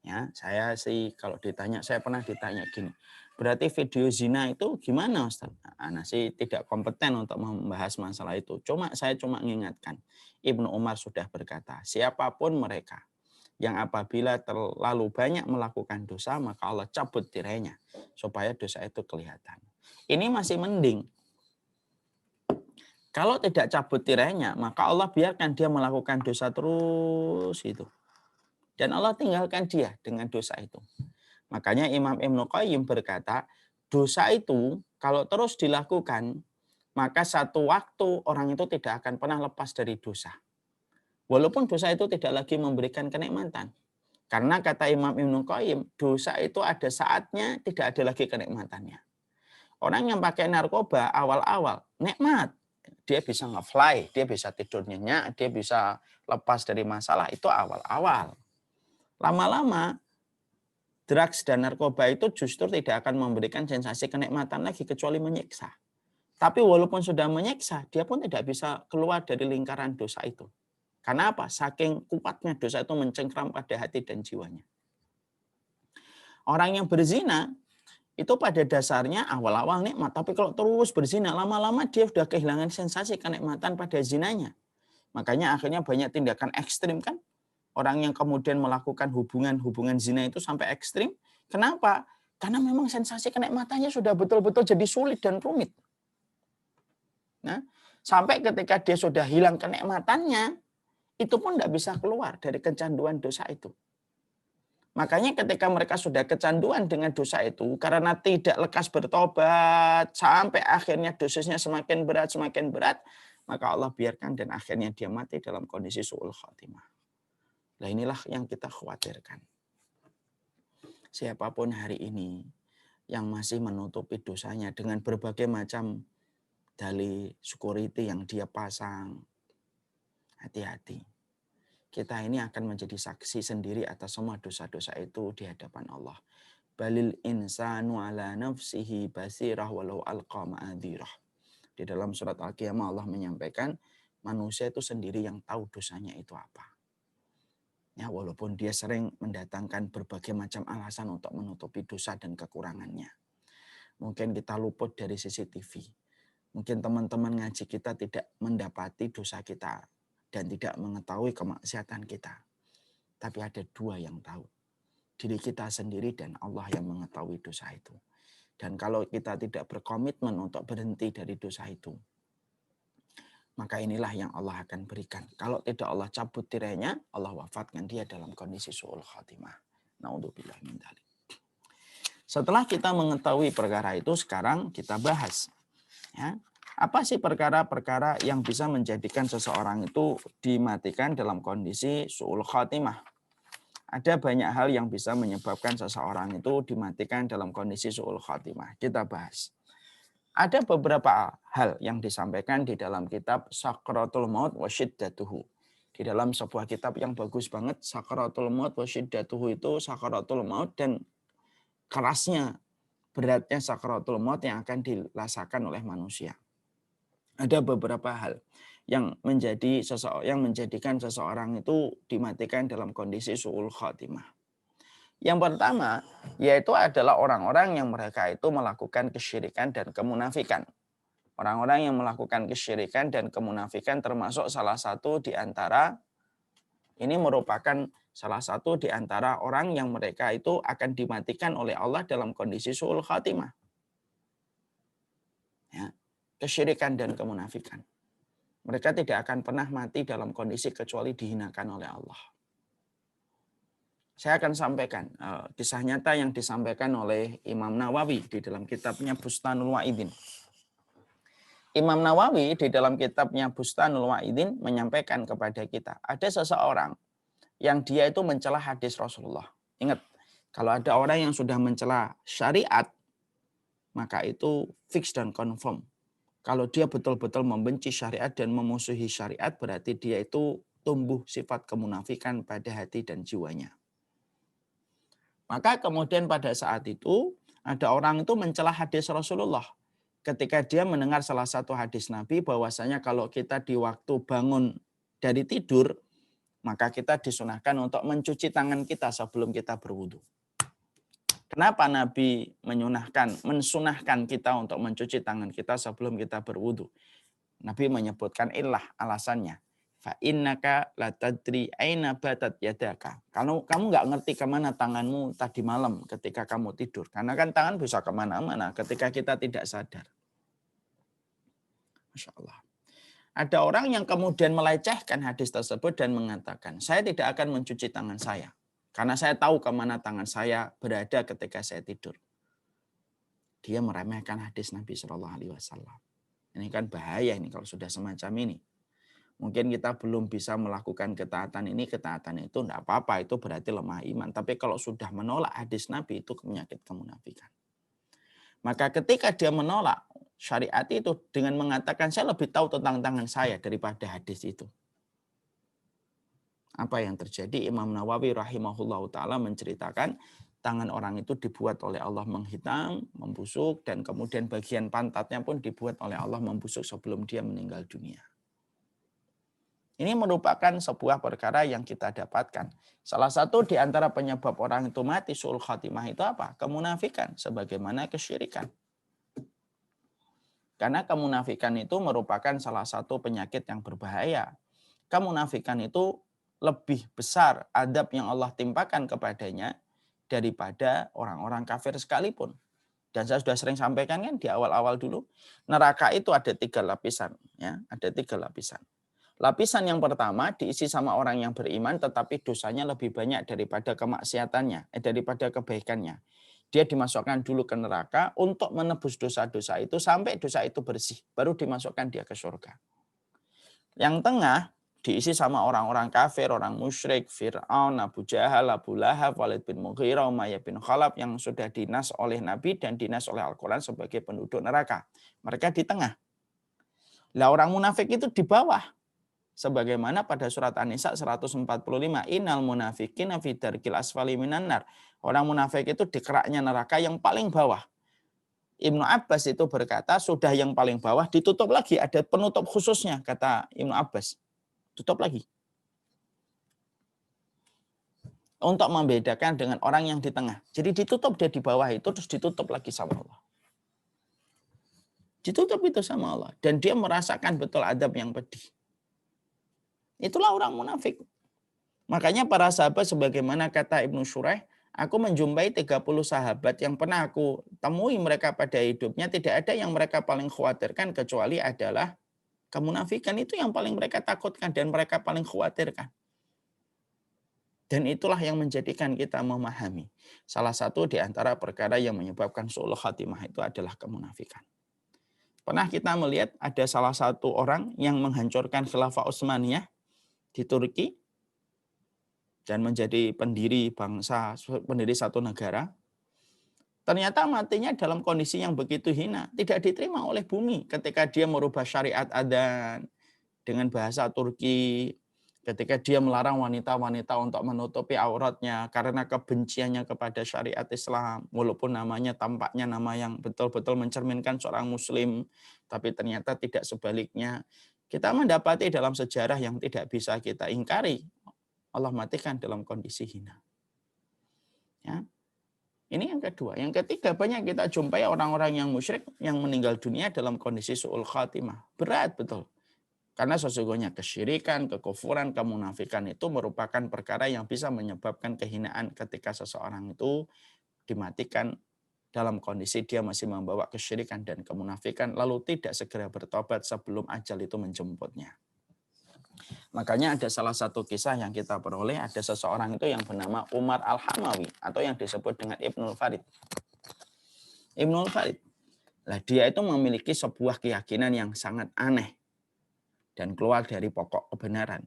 Ya, saya sih kalau ditanya, saya pernah ditanya gini, berarti video zina itu gimana Ustaz? Nah, sih tidak kompeten untuk membahas masalah itu. Saya cuma mengingatkan, Ibnu Umar sudah berkata, siapapun mereka yang apabila terlalu banyak melakukan dosa, maka Allah cabut tirainya supaya dosa itu kelihatan. Ini masih mending. Kalau tidak cabut tirainya, maka Allah biarkan dia melakukan dosa terus itu. Dan Allah tinggalkan dia dengan dosa itu. Makanya Imam Ibnu Qayyim berkata, dosa itu kalau terus dilakukan, maka satu waktu orang itu tidak akan pernah lepas dari dosa. Walaupun dosa itu tidak lagi memberikan kenikmatan. Karena kata Imam Ibnu Qayyim, dosa itu ada saatnya tidak ada lagi kenikmatannya. Orang yang pakai narkoba awal-awal, nikmat. Dia bisa nge-fly, dia bisa tidur nyenyak, dia bisa lepas dari masalah, itu awal-awal. Lama-lama, drugs dan narkoba itu justru tidak akan memberikan sensasi kenikmatan lagi, kecuali menyiksa. Tapi walaupun sudah menyiksa, dia pun tidak bisa keluar dari lingkaran dosa itu. Karena apa? Saking kuatnya dosa itu mencengkram pada hati dan jiwanya. Orang yang berzina itu pada dasarnya awal-awal nikmat, tapi kalau terus berzina, lama-lama dia sudah kehilangan sensasi kenikmatan pada zinanya. Makanya akhirnya banyak tindakan ekstrim kan. Orang yang kemudian melakukan hubungan zina itu sampai ekstrim. Kenapa? Karena memang sensasi kenikmatannya sudah betul-betul jadi sulit dan rumit. Nah, sampai ketika dia sudah hilang kenikmatannya, itu pun tidak bisa keluar dari kecanduan dosa itu. Makanya ketika mereka sudah kecanduan dengan dosa itu, karena tidak lekas bertobat, sampai akhirnya dosisnya semakin berat, maka Allah biarkan dan akhirnya dia mati dalam kondisi su'ul khatimah. Nah inilah yang kita khawatirkan. Siapapun hari ini yang masih menutupi dosanya dengan berbagai macam dalih security yang dia pasang, hati-hati. Kita ini akan menjadi saksi sendiri atas semua dosa-dosa itu di hadapan Allah. Balil insanu ala nafsihi basirah walau alqa ma'adhirah. Di dalam surat Al-Qiyamah Allah menyampaikan manusia itu sendiri yang tahu dosanya itu apa. Ya, walaupun dia sering mendatangkan berbagai macam alasan untuk menutupi dosa dan kekurangannya. Mungkin kita luput dari CCTV. Mungkin teman-teman ngaji kita tidak mendapati dosa kita dan tidak mengetahui kemaksiatan kita. Tapi ada dua yang tahu. Diri kita sendiri dan Allah yang mengetahui dosa itu. Dan kalau kita tidak berkomitmen untuk berhenti dari dosa itu, maka inilah yang Allah akan berikan. Kalau tidak Allah cabut tirainya, Allah wafatkan dia dalam kondisi su'ul khatimah. Na'udzubillah min dzalik. Setelah kita mengetahui perkara itu, sekarang kita bahas. Ya, apa sih perkara-perkara yang bisa menjadikan seseorang itu dimatikan dalam kondisi su'ul khatimah? Ada banyak hal yang bisa menyebabkan seseorang itu dimatikan dalam kondisi su'ul khatimah. Kita bahas. Ada beberapa hal yang disampaikan di dalam kitab Sakratul Maut wa Syiddatuhu. Di dalam sebuah kitab yang bagus banget, Sakratul Maut wa Syiddatuhu itu Sakratul Maut dan kerasnya, beratnya Sakratul Maut yang akan dirasakan oleh manusia. Ada beberapa hal yang menjadikan seseorang itu dimatikan dalam kondisi su'ul khatimah. Yang pertama, yaitu adalah orang-orang yang mereka itu melakukan kesyirikan dan kemunafikan. Orang-orang yang melakukan kesyirikan dan kemunafikan termasuk salah satu di antara, ini merupakan salah satu di antara orang yang mereka itu akan dimatikan oleh Allah dalam kondisi su'ul khatimah. Ya, kesyirikan dan kemunafikan. Mereka tidak akan pernah mati dalam kondisi kecuali dihinakan oleh Allah. Saya akan sampaikan kisah nyata yang disampaikan oleh Imam Nawawi di dalam kitabnya Bustanul Wa'idin. Imam Nawawi di dalam kitabnya Bustanul Wa'idin menyampaikan kepada kita, ada seseorang yang dia itu mencela hadis Rasulullah. Ingat, kalau ada orang yang sudah mencela syariat, maka itu fix dan confirm. Kalau dia betul-betul membenci syariat dan memusuhi syariat, berarti dia itu tumbuh sifat kemunafikan pada hati dan jiwanya. Maka kemudian pada saat itu ada orang itu mencela hadis Rasulullah. Ketika dia mendengar salah satu hadis Nabi bahwasanya kalau kita di waktu bangun dari tidur, maka kita disunahkan untuk mencuci tangan kita sebelum kita berwudu. Kenapa Nabi mensunahkan kita untuk mencuci tangan kita sebelum kita berwudu? Nabi menyebutkan illah alasannya. Fa innaka la tadri aina batat yadaka. Kamu nggak ngerti kemana tanganmu tadi malam ketika kamu tidur. Karena kan tangan bisa kemana-mana ketika kita tidak sadar. Masya Allah. Ada orang yang kemudian melecehkan hadis tersebut dan mengatakan, saya tidak akan mencuci tangan saya. Karena saya tahu kemana tangan saya berada ketika saya tidur. Dia meremehkan hadis Nabi SAW. Ini kan bahaya ini kalau sudah semacam ini. Mungkin kita belum bisa melakukan ketaatan ini, ketaatan itu tidak apa-apa, itu berarti lemah iman. Tapi kalau sudah menolak hadis Nabi itu penyakit kemunafikan. Maka ketika dia menolak syariat itu dengan mengatakan saya lebih tahu tentang tangan saya daripada hadis itu. Apa yang terjadi? Imam Nawawi rahimahullah ta'ala menceritakan tangan orang itu dibuat oleh Allah menghitam, membusuk, dan kemudian bagian pantatnya pun dibuat oleh Allah membusuk sebelum dia meninggal dunia. Ini merupakan sebuah perkara yang kita dapatkan. Salah satu di antara penyebab orang itu mati su'ul khatimah itu apa? Kemunafikan, sebagaimana kesyirikan. Karena kemunafikan itu merupakan salah satu penyakit yang berbahaya. Kemunafikan itu lebih besar adab yang Allah timpakan kepadanya daripada orang-orang kafir sekalipun. Dan saya sudah sering sampaikan kan di awal-awal dulu, neraka itu ada 3 lapisan. Ya, ada 3 lapisan. Lapisan yang pertama diisi sama orang yang beriman tetapi dosanya lebih banyak daripada kemaksiatannya, daripada kebaikannya. Dia dimasukkan dulu ke neraka untuk menebus dosa-dosa itu sampai dosa itu bersih, baru dimasukkan dia ke surga. Yang tengah diisi sama orang-orang kafir, orang musyrik, Fir'aun, Abu Jahal, Abu Lahab, Walid bin Mughirah, Umayyah bin Khalaf yang sudah dinas oleh Nabi dan dinas oleh Al-Quran sebagai penduduk neraka. Mereka di tengah. Lah orang munafik itu di bawah. Sebagaimana pada surat An-Nisa 145, innal munafiqina fi darkil asfali minan nar. Orang munafik itu di keraknya neraka yang paling bawah. Ibnu Abbas itu berkata, sudah yang paling bawah ditutup lagi, ada penutup khususnya, kata Ibnu Abbas. Tutup lagi. Untuk membedakan dengan orang yang di tengah. Jadi ditutup dia di bawah itu, terus ditutup lagi sama Allah. Ditutup itu sama Allah. Dan dia merasakan betul adab yang pedih. Itulah orang munafik. Makanya para sahabat sebagaimana kata Ibnu Shuraih, aku menjumpai 30 sahabat yang pernah aku temui mereka pada hidupnya, tidak ada yang mereka paling khawatirkan kecuali adalah kemunafikan. Itu yang paling mereka takutkan dan mereka paling khawatirkan. Dan itulah yang menjadikan kita memahami. Salah satu di antara perkara yang menyebabkan su'ul khatimah itu adalah kemunafikan. Pernah kita melihat ada salah satu orang yang menghancurkan khilafah Utsmaniyah di Turki dan menjadi pendiri bangsa, pendiri satu negara. Ternyata matinya dalam kondisi yang begitu hina, tidak diterima oleh bumi ketika dia merubah syariat adzan dengan bahasa Turki, ketika dia melarang wanita-wanita untuk menutupi auratnya karena kebenciannya kepada syariat Islam, walaupun namanya tampaknya nama yang betul-betul mencerminkan seorang muslim, tapi ternyata tidak sebaliknya. Kita mendapati dalam sejarah yang tidak bisa kita ingkari, Allah matikan dalam kondisi hina. Ya. Ini yang kedua. Yang ketiga, banyak kita jumpai orang-orang yang musyrik yang meninggal dunia dalam kondisi su'ul khatimah. Berat betul. Karena sesungguhnya kesyirikan, kekufuran, kemunafikan itu merupakan perkara yang bisa menyebabkan kehinaan ketika seseorang itu dimatikan dalam kondisi dia masih membawa kesyirikan dan kemunafikan, lalu tidak segera bertobat sebelum ajal itu menjemputnya. Makanya ada salah satu kisah yang kita peroleh, ada seseorang itu yang bernama Umar Al-Hamawi atau yang disebut dengan Ibnul Farid. Ibnul Farid. Nah, dia itu memiliki sebuah keyakinan yang sangat aneh dan keluar dari pokok kebenaran.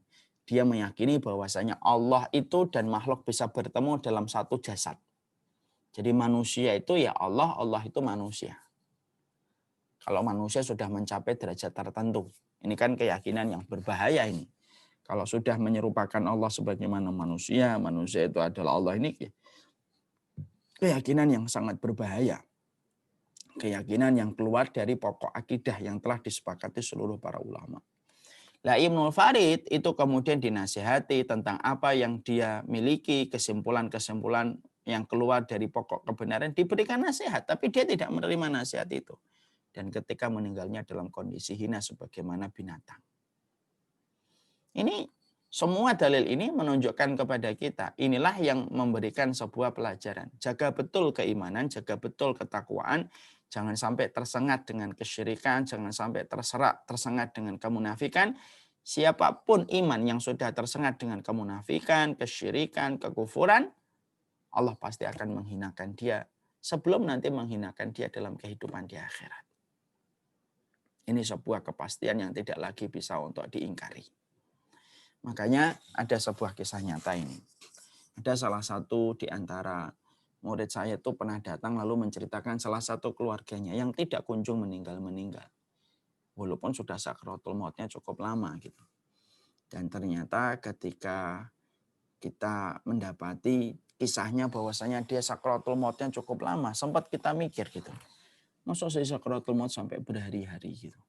Dia meyakini bahwasanya Allah itu dan makhluk bisa bertemu dalam satu jasad. Jadi manusia itu ya Allah, Allah itu manusia. Kalau manusia sudah mencapai derajat tertentu. Ini kan keyakinan yang berbahaya ini. Kalau sudah menyerupakan Allah sebagaimana manusia, manusia itu adalah Allah, ini keyakinan yang sangat berbahaya. Keyakinan yang keluar dari pokok akidah yang telah disepakati seluruh para ulama. Lah Ibnul Farid itu kemudian dinasihati tentang apa yang dia miliki, kesimpulan-kesimpulan yang keluar dari pokok kebenaran, diberikan nasihat, tapi dia tidak menerima nasihat itu. Dan ketika meninggalnya dalam kondisi hina sebagaimana binatang. Ini semua dalil ini menunjukkan kepada kita, inilah yang memberikan sebuah pelajaran. Jaga betul keimanan, jaga betul ketakwaan, jangan sampai tersengat dengan kesyirikan, jangan sampai tersengat dengan kemunafikan. Siapapun iman yang sudah tersengat dengan kemunafikan, kesyirikan, kekufuran, Allah pasti akan menghinakan dia sebelum nanti menghinakan dia dalam kehidupan di akhirat. Ini sebuah kepastian yang tidak lagi bisa untuk diingkari. Makanya ada sebuah kisah nyata ini. Ada salah satu di antara murid saya itu pernah datang lalu menceritakan salah satu keluarganya yang tidak kunjung meninggal-meninggal. Walaupun sudah sakratul mautnya cukup lama gitu. Dan ternyata ketika kita mendapati kisahnya bahwasanya dia sakratul mautnya cukup lama, sempat kita mikir gitu. Masa saya sakratul maut sampai berhari-hari gitu.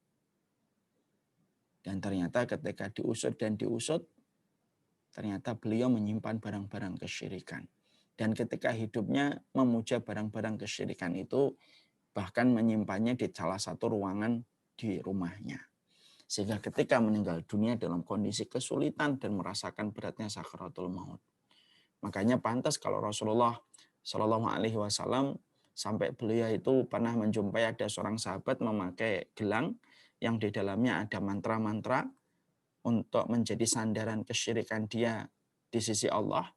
Dan ternyata ketika diusut, ternyata beliau menyimpan barang-barang kesyirikan. Dan ketika hidupnya memuja barang-barang kesyirikan itu, bahkan menyimpannya di salah satu ruangan di rumahnya. Sehingga ketika meninggal dunia dalam kondisi kesulitan dan merasakan beratnya sakaratul maut. Makanya pantas kalau Rasulullah Shallallahu Alaihi Wasallam sampai beliau itu pernah menjumpai ada seorang sahabat memakai gelang yang di dalamnya ada mantra-mantra untuk menjadi sandaran kesyirikan dia di sisi Allah.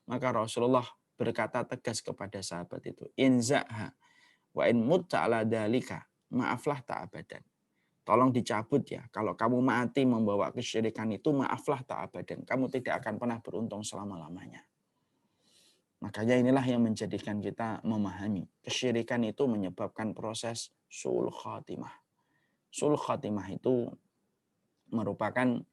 Maka Rasulullah berkata tegas kepada sahabat itu, inza'ha wa in mutta ala dalika maaflah tak abadan. Tolong dicabut ya. Kalau kamu mati membawa kesyirikan itu, maaflah tak abadan. Kamu tidak akan pernah beruntung selama-lamanya. Makanya inilah yang menjadikan kita memahami. Kesyirikan itu menyebabkan proses su'ul khatimah. Su'ul khatimah itu merupakan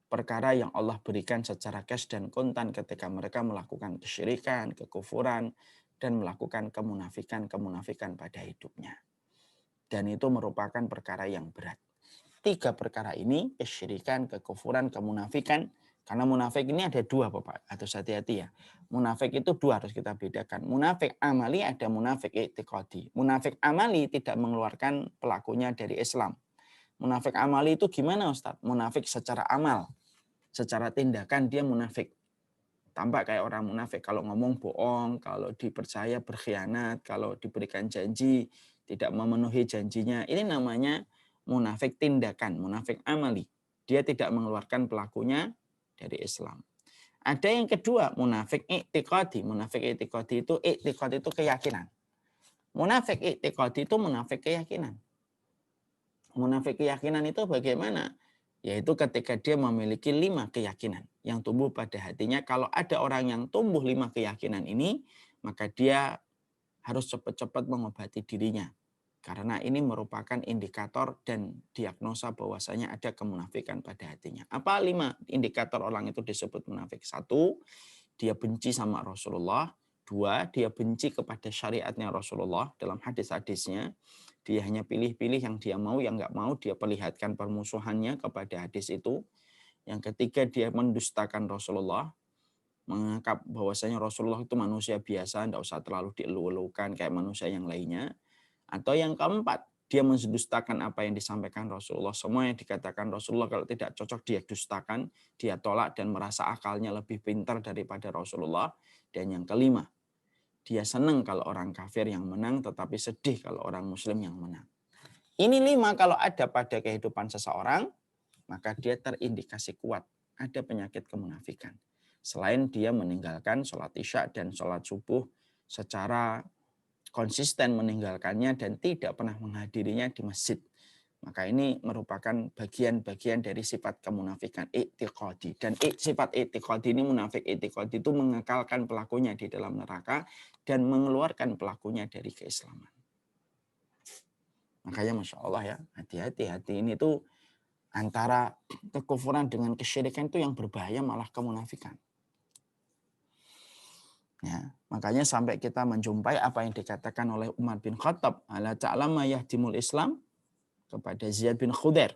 perkara yang Allah berikan secara cash dan kontan ketika mereka melakukan kesyirikan, kekufuran, dan melakukan kemunafikan pada hidupnya. Dan itu merupakan perkara yang berat. 3 perkara ini, kesyirikan, kekufuran, kemunafikan. Karena munafik ini ada 2 Bapak, harus hati-hati ya. Munafik itu 2 harus kita bedakan. Munafik amali ada munafik i'tiqadi. Munafik amali tidak mengeluarkan pelakunya dari Islam. Munafik amali itu gimana Ustaz? Munafik secara amal. Secara tindakan dia munafik. Tampak kayak orang munafik. Kalau ngomong bohong, kalau dipercaya berkhianat, kalau diberikan janji tidak memenuhi janjinya. Ini namanya munafik tindakan, munafik amali. Dia tidak mengeluarkan pelakunya dari Islam. Ada yang kedua, munafik i'tiqadi. Munafik i'tiqadi itu keyakinan. Munafik i'tiqadi itu munafik keyakinan. Munafik keyakinan itu bagaimana? Yaitu ketika dia memiliki 5 keyakinan yang tumbuh pada hatinya. Kalau ada orang yang tumbuh 5 keyakinan ini, maka dia harus cepat-cepat mengobati dirinya. Karena ini merupakan indikator dan diagnosa bahwasanya ada kemunafikan pada hatinya. Apa 5 indikator orang itu disebut munafik? 1, dia benci sama Rasulullah. 2, dia benci kepada syariatnya Rasulullah dalam hadis-hadisnya. Dia hanya pilih-pilih yang dia mau, yang nggak mau dia perlihatkan permusuhannya kepada hadis itu. Yang ketiga, dia mendustakan Rasulullah, menganggap bahwasanya Rasulullah itu manusia biasa, tidak usah terlalu dielu-elukan kayak manusia yang lainnya. Atau yang keempat, dia mendustakan apa yang disampaikan Rasulullah. Semua yang dikatakan Rasulullah kalau tidak cocok dia dustakan, dia tolak dan merasa akalnya lebih pintar daripada Rasulullah. Dan yang kelima, dia senang kalau orang kafir yang menang, tetapi sedih kalau orang muslim yang menang. Ini 5 kalau ada pada kehidupan seseorang, maka dia terindikasi kuat ada penyakit kemunafikan. Selain dia meninggalkan sholat isya dan sholat subuh secara konsisten meninggalkannya dan tidak pernah menghadirinya di masjid. Maka ini merupakan bagian-bagian dari sifat kemunafikan i'tiqadi. Dan sifat i'tiqadi ini, munafik i'tiqadi itu mengekalkan pelakunya di dalam neraka dan mengeluarkan pelakunya dari keislaman. Makanya Masya Allah ya, hati-hati. Hati ini tuh antara kekufuran dengan kesyirikan itu yang berbahaya malah kemunafikan. Ya, makanya sampai kita menjumpai apa yang dikatakan oleh Umar bin Khattab, ala ta'lama yahdimul Islam, kepada Ziyad bin Khudair.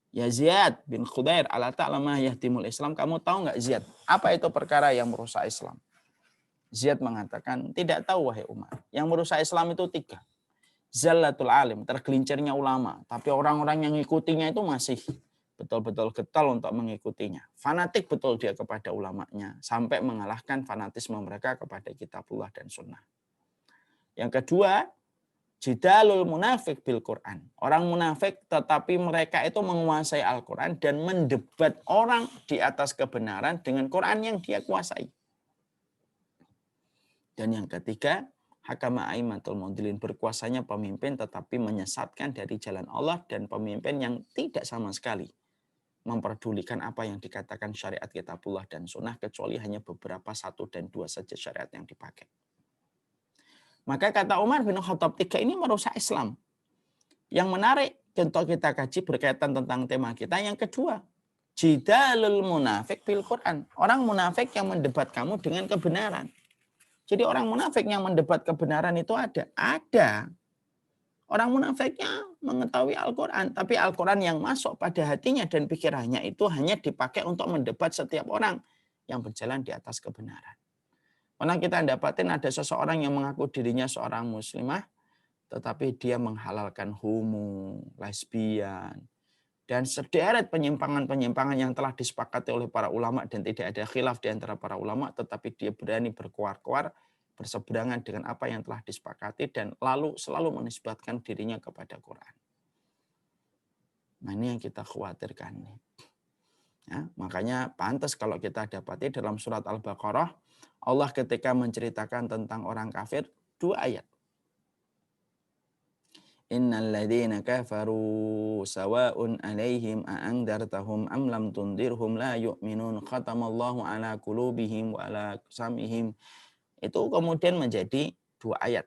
Ya Ziyad bin Khudair, ala ta'lama yahdimul Islam, kamu tahu nggak Ziyad, apa itu perkara yang merusak Islam? Ziyad mengatakan, tidak tahu wahai Umar. Yang merusak Islam itu 3. Zallatul alim, tergelincirnya ulama, tapi orang-orang yang ngikutinya itu masih betul-betul getol untuk mengikutinya. Fanatik betul dia kepada ulamanya, sampai mengalahkan fanatisme mereka kepada kitabullah dan sunnah. Yang kedua, jidalul munafik bil Quran. Orang munafik tetapi mereka itu menguasai Al-Quran dan mendebat orang di atas kebenaran dengan Quran yang dia kuasai. Dan yang ketiga, hakama aimatul mudlin, berkuasanya pemimpin tetapi menyesatkan dari jalan Allah dan pemimpin yang tidak sama sekali memperdulikan apa yang dikatakan syariat kitabullah dan sunnah kecuali hanya beberapa 1 dan 2 saja syariat yang dipakai. Maka kata Umar bin Khattab, 3 ini merusak Islam. Yang menarik untuk kita kaji berkaitan tentang tema kita yang kedua, jidalul munafik bil Quran. Orang munafik yang mendebat kamu dengan kebenaran. Jadi orang munafik yang mendebat kebenaran itu ada. Orang munafiknya mengetahui Al-Quran. Tapi Al-Quran yang masuk pada hatinya dan pikirannya itu hanya dipakai untuk mendebat setiap orang yang berjalan di atas kebenaran. Pernah kita dapatin ada seseorang yang mengaku dirinya seorang muslimah, tetapi dia menghalalkan homo, lesbian, dan sederet penyimpangan-penyimpangan yang telah disepakati oleh para ulama dan tidak ada khilaf di antara para ulama, tetapi dia berani berkuar-kuar, berseberangan dengan apa yang telah disepakati dan lalu selalu menisbatkan dirinya kepada Quran. Nah, ini yang kita khawatirkan nih. Ya, makanya pantas kalau kita dapati dalam surat Al-Baqarah, Allah ketika menceritakan tentang orang kafir, 2 ayat. Innal ladzina kafaru sawa'un 'alaihim a'andartahum am lam tundirhum la yu'minun khatamallahu 'ala qulubihim wa 'ala sam'ihim. Itu kemudian menjadi 2 ayat.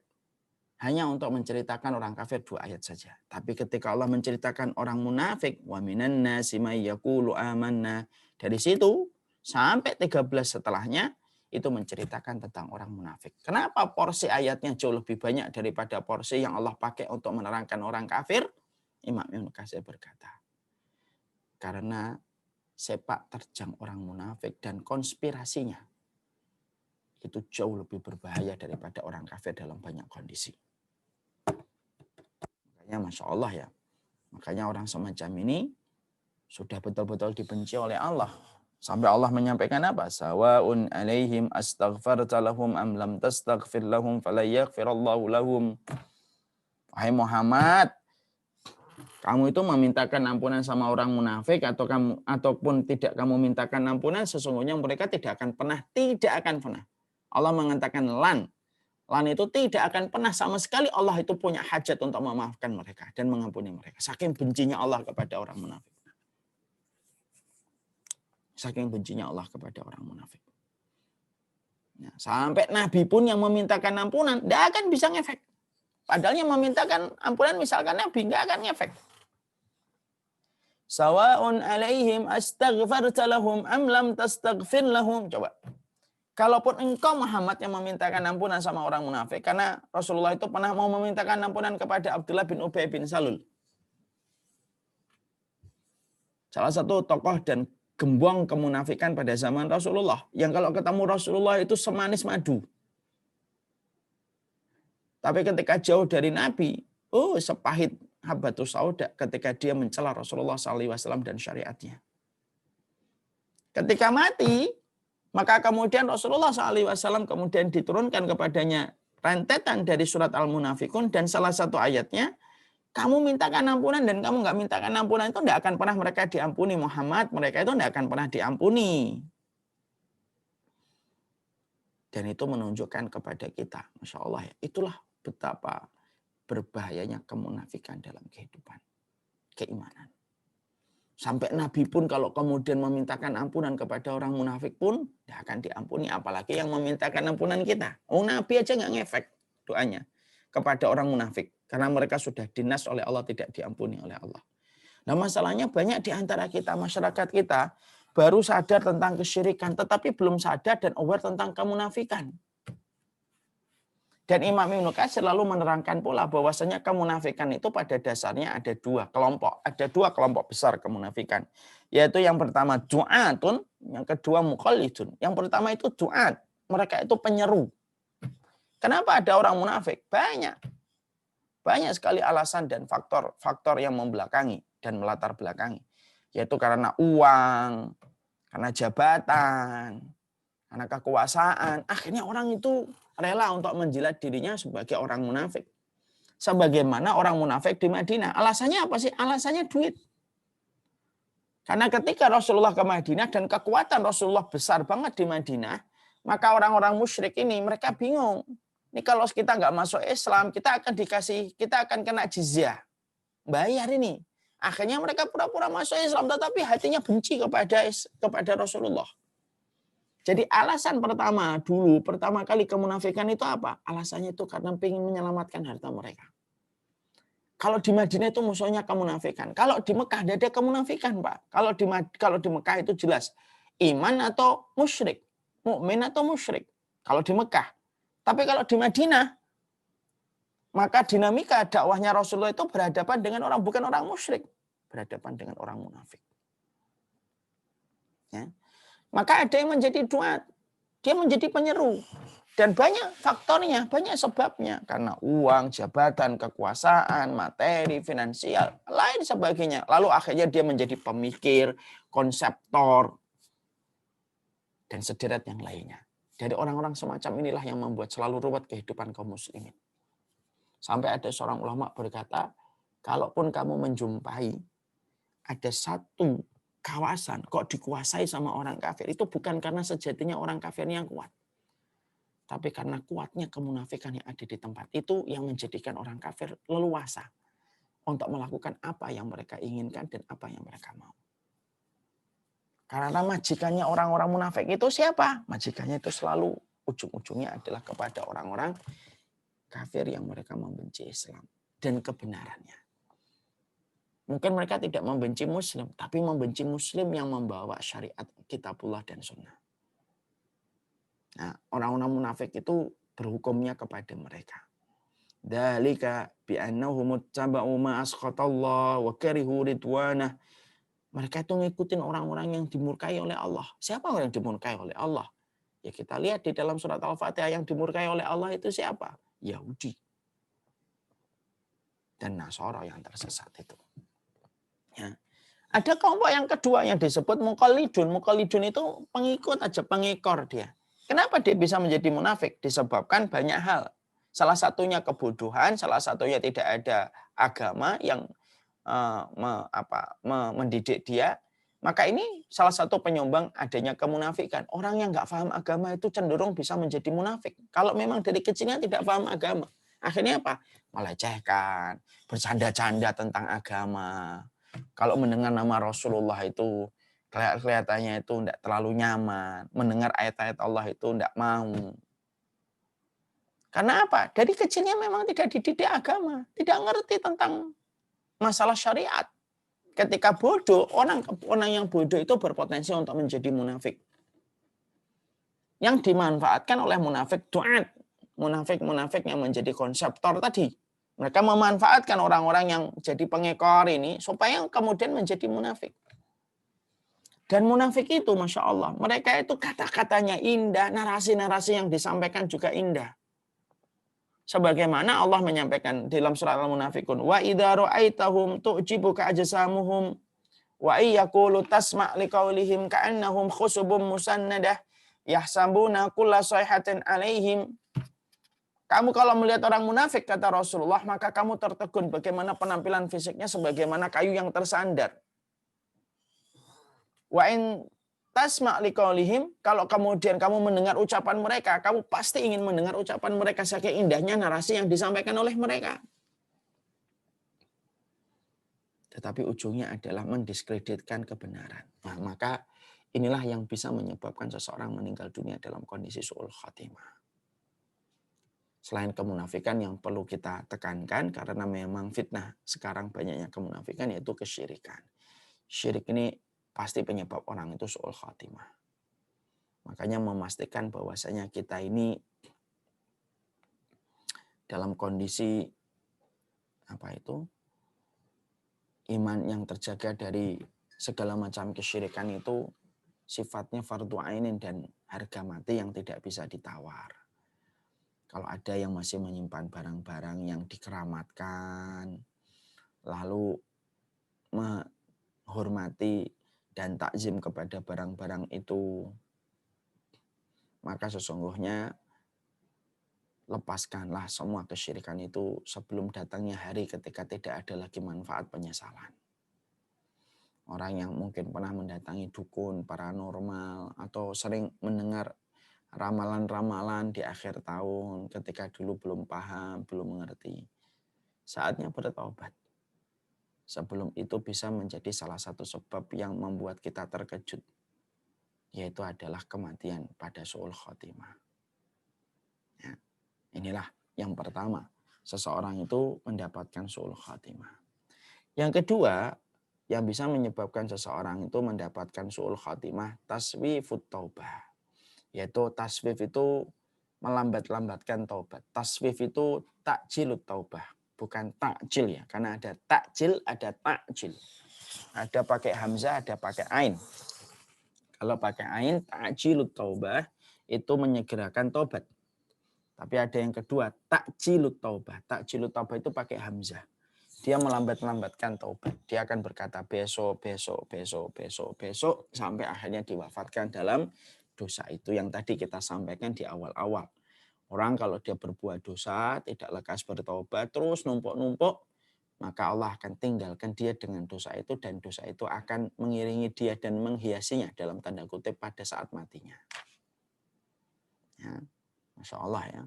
Hanya untuk menceritakan orang kafir 2 ayat saja. Tapi ketika Allah menceritakan orang munafik, wa minan nasi may yaqulu amanna, dari situ sampai 13 setelahnya itu menceritakan tentang orang munafik. Kenapa porsi ayatnya jauh lebih banyak daripada porsi yang Allah pakai untuk menerangkan orang kafir? Imam Ibnu Katsir berkata, karena sepak terjang orang munafik dan konspirasinya itu jauh lebih berbahaya daripada orang kafir dalam banyak kondisi. Makanya Masya Allah ya, makanya orang semacam ini sudah betul-betul dibenci oleh Allah. Sampai Allah menyampaikan apa? Sawa'un 'alaihim astaghfarta lahum am lam tastaghfir lahum fala yaghfirallahu lahum. Wahai Muhammad, kamu itu memintakan ampunan sama orang munafik ataupun tidak kamu mintakan ampunan, sesungguhnya mereka tidak akan pernah. Allah mengatakan lan itu tidak akan pernah sama sekali Allah itu punya hajat untuk memaafkan mereka dan mengampuni mereka. Saking bencinya Allah kepada orang munafik. Saking bencinya Allah kepada orang munafik. Nah, sampai Nabi pun yang memintakan ampunan tidak akan bisa ngefek. Padahal yang memintakan ampunan misalkan Nabi nggak akan ngefek. Sawa'un 'alaihim astaghfarta lahum am lam tastaghfir lahum. Coba. Kalaupun engkau Muhammad yang memintakan ampunan sama orang munafik, karena Rasulullah itu pernah mau memintakan ampunan kepada Abdullah bin Ubay bin Salul. Salah satu tokoh dan gembong kemunafikan pada zaman Rasulullah. Yang kalau ketemu Rasulullah itu semanis madu. Tapi ketika jauh dari Nabi, sepahit habatus sauda ketika dia mencela Rasulullah SAW dan syariatnya. Ketika mati, maka kemudian Rasulullah SAW kemudian diturunkan kepadanya rentetan dari surat Al-Munafikun dan salah satu ayatnya, kamu mintakan ampunan dan kamu nggak mintakan ampunan itu tidak akan pernah mereka diampuni Muhammad, mereka itu tidak akan pernah diampuni. Dan itu menunjukkan kepada kita, Masya Allah ya, itulah betapa berbahayanya kemunafikan dalam kehidupan, keimanan. Sampai Nabi pun kalau kemudian memintakan ampunan kepada orang munafik pun tidak akan diampuni. Apalagi yang memintakan ampunan kita. Nabi aja nggak ngefek doanya kepada orang munafik. Karena mereka sudah dinas oleh Allah, tidak diampuni oleh Allah. Nah masalahnya banyak di antara kita, masyarakat kita, baru sadar tentang kesyirikan. Tetapi belum sadar dan aware tentang kemunafikan. Dan Imam Ibnu Katsir selalu menerangkan pula bahwasanya kemunafikan itu pada dasarnya ada 2 kelompok. Ada 2 kelompok besar kemunafikan. Yaitu yang pertama du'atun, yang kedua muqallidun. Yang pertama itu du'at. Mereka itu penyeru. Kenapa ada orang munafik? Banyak. Banyak sekali alasan dan faktor yang membelakangi dan melatar belakangi. Yaitu karena uang, karena jabatan, karena kekuasaan. Akhirnya orang itu rela untuk menjilat dirinya sebagai orang munafik. Sebagaimana orang munafik di Madinah. Alasannya apa sih? Alasannya duit. Karena ketika Rasulullah ke Madinah dan kekuatan Rasulullah besar banget di Madinah, maka orang-orang musyrik ini mereka bingung. Ini kalau kita nggak masuk Islam, kita akan kena jizyah. Bayar ini. Akhirnya mereka pura-pura masuk Islam, tetapi hatinya benci kepada Rasulullah. Jadi alasan pertama kali kemunafikan itu apa? Alasannya itu karena ingin menyelamatkan harta mereka. Kalau di Madinah itu musuhnya kemunafikan. Kalau di Mekah tidak ada kemunafikan, Pak. Kalau di Mekah itu jelas iman atau musyrik, mukmin atau musyrik. Kalau di Mekah. Tapi kalau di Madinah, Maka dinamika dakwahnya Rasulullah itu berhadapan dengan orang bukan orang musyrik, berhadapan dengan orang munafik. Ya. Maka ada yang menjadi duat, dia menjadi penyeru. Dan banyak faktornya, banyak sebabnya. Karena uang, jabatan, kekuasaan, materi, finansial, lain sebagainya. Lalu akhirnya dia menjadi pemikir, konseptor, dan sederet yang lainnya. Dari orang-orang semacam inilah yang membuat selalu ruwet kehidupan kaum muslimin. Sampai ada seorang ulama berkata, kalaupun kamu menjumpai ada satu kawasan kok dikuasai sama orang kafir, itu bukan karena sejatinya orang kafirnya yang kuat. Tapi karena kuatnya kemunafikan yang ada di tempat itu yang menjadikan orang kafir leluasa untuk melakukan apa yang mereka inginkan dan apa yang mereka mau. Karena majikannya orang-orang munafik itu siapa? Majikannya itu selalu ujung-ujungnya adalah kepada orang-orang kafir yang mereka membenci Islam dan kebenarannya. Mungkin mereka tidak membenci Muslim, tapi membenci Muslim yang membawa syariat kitabullah dan sunnah. Nah, orang-orang munafik itu berhukumnya kepada mereka. Dzalika bi'annahum ittaba'u ma asqatallah wa karihu ridwanah. Mereka itu ngikutin orang-orang yang dimurkai oleh Allah. Siapa orang yang dimurkai oleh Allah? Ya kita lihat di dalam surat Al-Fatihah, yang dimurkai oleh Allah itu siapa? Yahudi dan Nasara yang tersesat itu. Ya. Ada kelompok yang kedua yang disebut muqallidun. Muqallidun itu pengikut aja, pengekor dia. Kenapa dia bisa menjadi munafik? Disebabkan banyak hal. Salah satunya kebodohan, salah satunya tidak ada agama yang mendidik dia. Maka ini salah satu penyumbang adanya kemunafikan. Orang yang nggak paham agama itu cenderung bisa menjadi munafik. Kalau memang dari kecilnya tidak paham agama. Akhirnya apa? Melecehkan, bercanda-canda tentang agama. Kalau mendengar nama Rasulullah itu kelihatannya itu tidak terlalu nyaman. Mendengar ayat-ayat Allah itu tidak mau. Karena apa? Dari kecilnya memang tidak dididik agama. Tidak ngerti tentang masalah syariat. Ketika bodoh, orang yang bodoh itu berpotensi untuk menjadi munafik. Yang dimanfaatkan oleh munafik duat. Munafik-munafik yang menjadi konseptor tadi. Mereka memanfaatkan orang-orang yang jadi pengekor ini supaya kemudian menjadi munafik. Dan munafik itu, Masya Allah, mereka itu kata-katanya indah, narasi-narasi yang disampaikan juga indah. Sebagaimana Allah menyampaikan dalam surat Al-Munafikun, wa idza ra'aitahum tu'jibuka ajsamuhum wa iyyaqulu tasma' liqaulihim ka'annahum khusubun musannadah yahsabuna kulla sayhatin 'alaihim. Kamu kalau melihat orang munafik, kata Rasulullah, maka kamu tertegun bagaimana penampilan fisiknya sebagaimana kayu yang tersandar. Wa in tasma' liqaulihim, kalau kemudian kamu mendengar ucapan mereka, kamu pasti ingin mendengar ucapan mereka saking indahnya narasi yang disampaikan oleh mereka. Tetapi ujungnya adalah mendiskreditkan kebenaran. Nah, maka inilah yang bisa menyebabkan seseorang meninggal dunia dalam kondisi su'ul khatimah. Selain kemunafikan yang perlu kita tekankan, karena memang fitnah sekarang banyaknya kemunafikan, yaitu kesyirikan. Syirik ini pasti penyebab orang itu su'ul khatimah. Makanya memastikan bahwasanya kita ini dalam kondisi iman yang terjaga dari segala macam kesyirikan itu sifatnya fardhu ainin dan harga mati yang tidak bisa ditawar. Kalau ada yang masih menyimpan barang-barang yang dikeramatkan, lalu menghormati dan takzim kepada barang-barang itu, maka sesungguhnya lepaskanlah semua kesyirikan itu sebelum datangnya hari ketika tidak ada lagi manfaat penyesalan. Orang yang mungkin pernah mendatangi dukun, paranormal, atau sering mendengar ramalan-ramalan di akhir tahun ketika dulu belum paham, belum mengerti. Saatnya bertaubat. Sebelum itu bisa menjadi salah satu sebab yang membuat kita terkejut, yaitu adalah kematian pada su'ul khotimah. Ya, inilah yang pertama, seseorang itu mendapatkan su'ul khotimah. Yang kedua, yang bisa menyebabkan seseorang itu mendapatkan su'ul khotimah, taswifut taubah. Yaitu taswif itu melambat-lambatkan taubat. Taswif itu takjilut taubah, bukan takjil ya. Karena ada takjil, ada takjil. Ada pakai hamzah, ada pakai ain. Kalau pakai ain, takjilut taubah itu menyegerakan taubat. Tapi ada yang kedua, takjilut taubah. Takjilut taubah itu pakai hamzah. Dia melambat-lambatkan taubat. Dia akan berkata besok, besok, besok, besok, besok, sampai akhirnya diwafatkan dalam dosa itu yang tadi kita sampaikan di awal-awal. Orang kalau dia berbuat dosa, tidak lekas bertobat, terus numpuk-numpuk, maka Allah akan tinggalkan dia dengan dosa itu, dan dosa itu akan mengiringi dia dan menghiasinya dalam tanda kutip pada saat matinya. Ya, Masya Allah ya.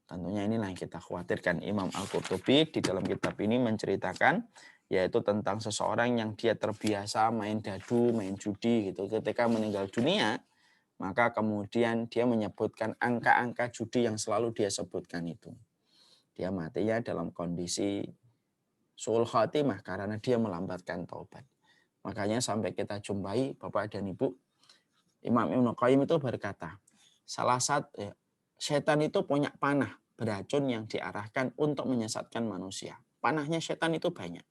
Tentunya inilah yang kita khawatirkan. Imam Al-Qurtubi di dalam kitab ini menceritakan yaitu tentang seseorang yang dia terbiasa main dadu, main judi gitu. Ketika meninggal dunia, maka kemudian dia menyebutkan angka-angka judi yang selalu dia sebutkan itu. Dia matinya dalam kondisi su'ul khatimah karena dia melambatkan taubat. Makanya sampai kita jumpai Bapak dan Ibu, Imam Ibnu Qayyim itu berkata, setan itu punya panah beracun yang diarahkan untuk menyesatkan manusia. Panahnya setan itu banyak.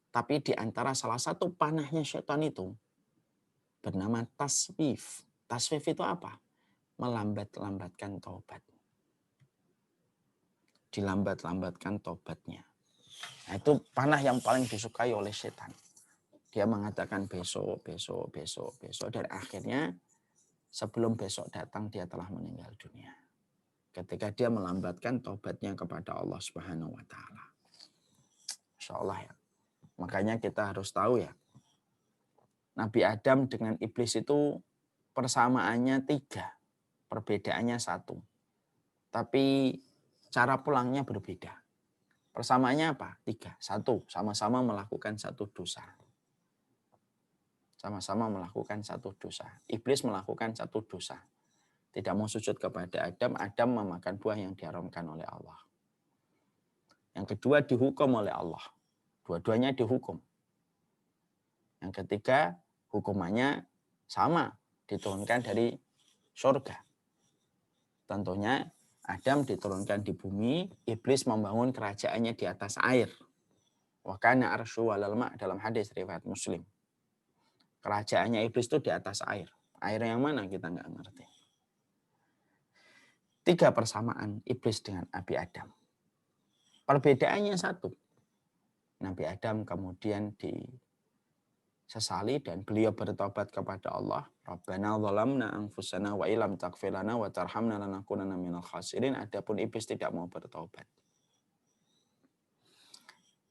Tapi di antara salah satu panahnya setan itu bernama taswif. Taswif itu apa? Melambat-lambatkan taubat. Dilambat-lambatkan taubatnya. Nah, itu panah yang paling disukai oleh setan. Dia mengatakan besok, besok, besok, besok. Dan akhirnya sebelum besok datang dia telah meninggal dunia. Ketika dia melambatkan taubatnya kepada Allah Subhanahu wa taala. Masya Allah ya. Makanya kita harus tahu ya. Nabi Adam dengan iblis itu persamaannya 3. Perbedaannya 1. Tapi cara pulangnya berbeda. Persamaannya apa? 3. 1. Sama-sama melakukan satu dosa. Sama-sama melakukan satu dosa. Iblis melakukan satu dosa. Tidak mau sujud kepada Adam. Adam memakan buah yang diharamkan oleh Allah. Yang kedua dihukum oleh Allah. Dua-duanya dihukum. Yang ketiga hukumannya sama. Diturunkan dari surga. Tentunya Adam diturunkan di bumi. Iblis membangun kerajaannya di atas air. Wa kana arsyu 'alal ma' dalam hadis riwayat Muslim. Kerajaannya iblis itu di atas air. Air yang mana kita nggak ngerti. 3 persamaan iblis dengan Nabi Adam. Perbedaannya 1. Nabi Adam kemudian disesali dan beliau bertobat kepada Allah. Rabbana zalamna anfusana wa illam taghfir lana wa tarhamna lanakunanna minal khasirin. Adapun iblis tidak mau bertobat.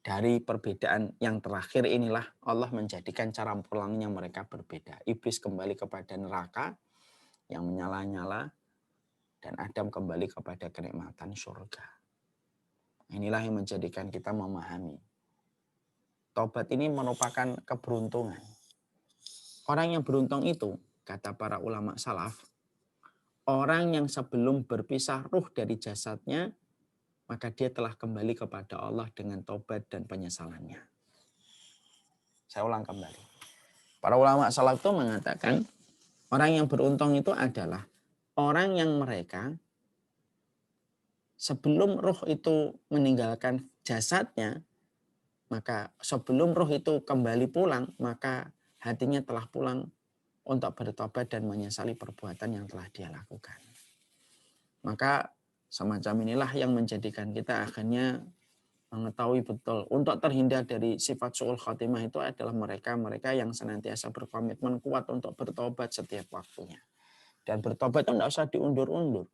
Dari perbedaan yang terakhir inilah Allah menjadikan cara pulangnya mereka berbeda. Iblis kembali kepada neraka yang menyala-nyala dan Adam kembali kepada kenikmatan surga. Inilah yang menjadikan kita memahami. Taubat ini merupakan keberuntungan. Orang yang beruntung itu, kata para ulama salaf, orang yang sebelum berpisah ruh dari jasadnya, maka dia telah kembali kepada Allah dengan taubat dan penyesalannya. Saya ulang kembali. Para ulama salaf itu mengatakan, orang yang beruntung itu adalah orang yang mereka sebelum ruh itu meninggalkan jasadnya, maka sebelum ruh itu kembali pulang, maka hatinya telah pulang untuk bertobat dan menyesali perbuatan yang telah dia lakukan. Maka semacam inilah yang menjadikan kita akhirnya mengetahui betul. Untuk terhindar dari sifat su'ul khatimah itu adalah mereka-mereka yang senantiasa berkomitmen kuat untuk bertobat setiap waktunya. Dan bertobat itu tidak usah diundur-undur.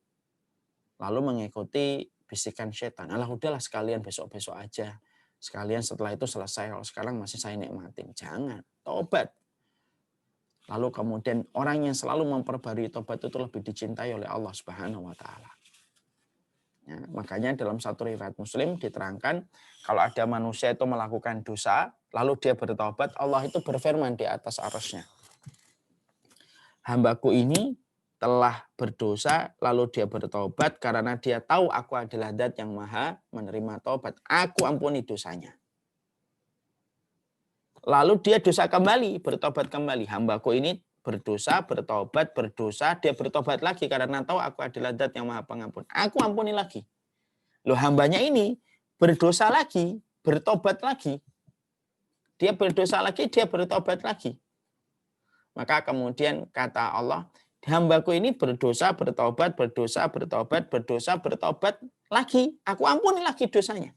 Lalu mengikuti bisikan setan. Alah udahlah sekalian besok-besok aja. Sekalian setelah itu selesai. Kalau sekarang masih saya nikmatin. Jangan. Tobat. Lalu kemudian orang yang selalu memperbarui tobat itu lebih dicintai oleh Allah Subhanahu wa taala. Ya, makanya dalam satu riwayat Muslim diterangkan kalau ada manusia itu melakukan dosa lalu dia bertobat, Allah itu berfirman di atas arasnya, hambaku ini telah berdosa lalu dia bertobat karena dia tahu aku adalah Zat yang maha menerima taubat, aku ampuni dosanya. Lalu dia dosa kembali, bertobat kembali, hambaku ini berdosa, bertobat, berdosa, dia bertobat lagi karena tahu aku adalah Zat yang Maha Pengampun. Aku ampuni lagi. Loh, hambanya ini berdosa lagi, bertobat lagi. Dia berdosa lagi, dia bertobat lagi. Maka kemudian kata Allah, hambaku ini berdosa, bertobat, berdosa, bertobat, berdosa, bertobat lagi. Aku ampuni lagi dosanya.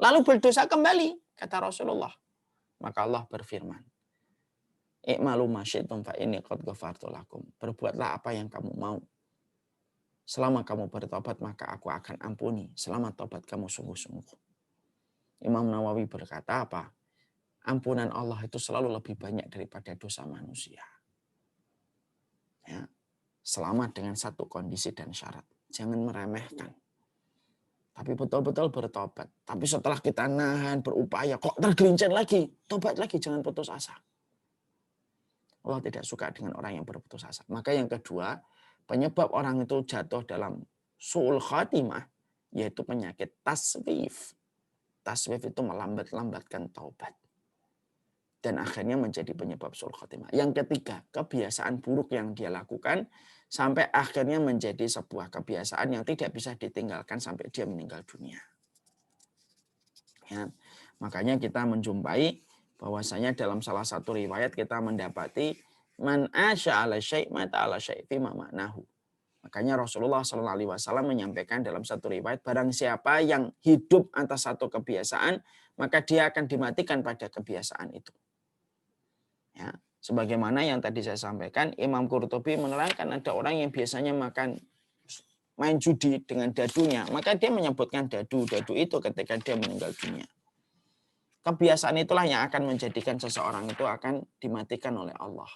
Lalu berdosa kembali, kata Rasulullah. Maka Allah berfirman, "I'malu ma syi'tum fa inni qad ghafartu lakum." Berbuatlah apa yang kamu mau. Selama kamu bertobat, maka aku akan ampuni. Selama tobat kamu sungguh-sungguh. Imam Nawawi berkata apa? Ampunan Allah itu selalu lebih banyak daripada dosa manusia. Ya, selama dengan satu kondisi dan syarat. Jangan meremehkan. Tapi betul-betul bertobat. Tapi setelah kita nahan, berupaya, kok tergelincir lagi. Tobat lagi, jangan putus asa. Allah tidak suka dengan orang yang berputus asa. Maka yang kedua, penyebab orang itu jatuh dalam su'ul khatimah, yaitu penyakit taswif. Taswif itu melambat-lambatkan taubat. Dan akhirnya menjadi penyebab su'ul khatimah. Yang ketiga, kebiasaan buruk yang dia lakukan sampai akhirnya menjadi sebuah kebiasaan yang tidak bisa ditinggalkan sampai dia meninggal dunia. Ya, makanya kita menjumpai bahwasanya dalam salah satu riwayat kita mendapati man asya ala syai' mata ala syai' fi ma ma'nahu. Makanya Rasulullah SAW menyampaikan dalam satu riwayat, barang siapa yang hidup atas satu kebiasaan, maka dia akan dimatikan pada kebiasaan itu. Ya, sebagaimana yang tadi saya sampaikan, Imam Qurtubi menerangkan ada orang yang biasanya main judi dengan dadunya, maka dia menyebutkan dadu itu ketika dia meninggal dunia. Kebiasaan itulah yang akan menjadikan seseorang itu akan dimatikan oleh Allah.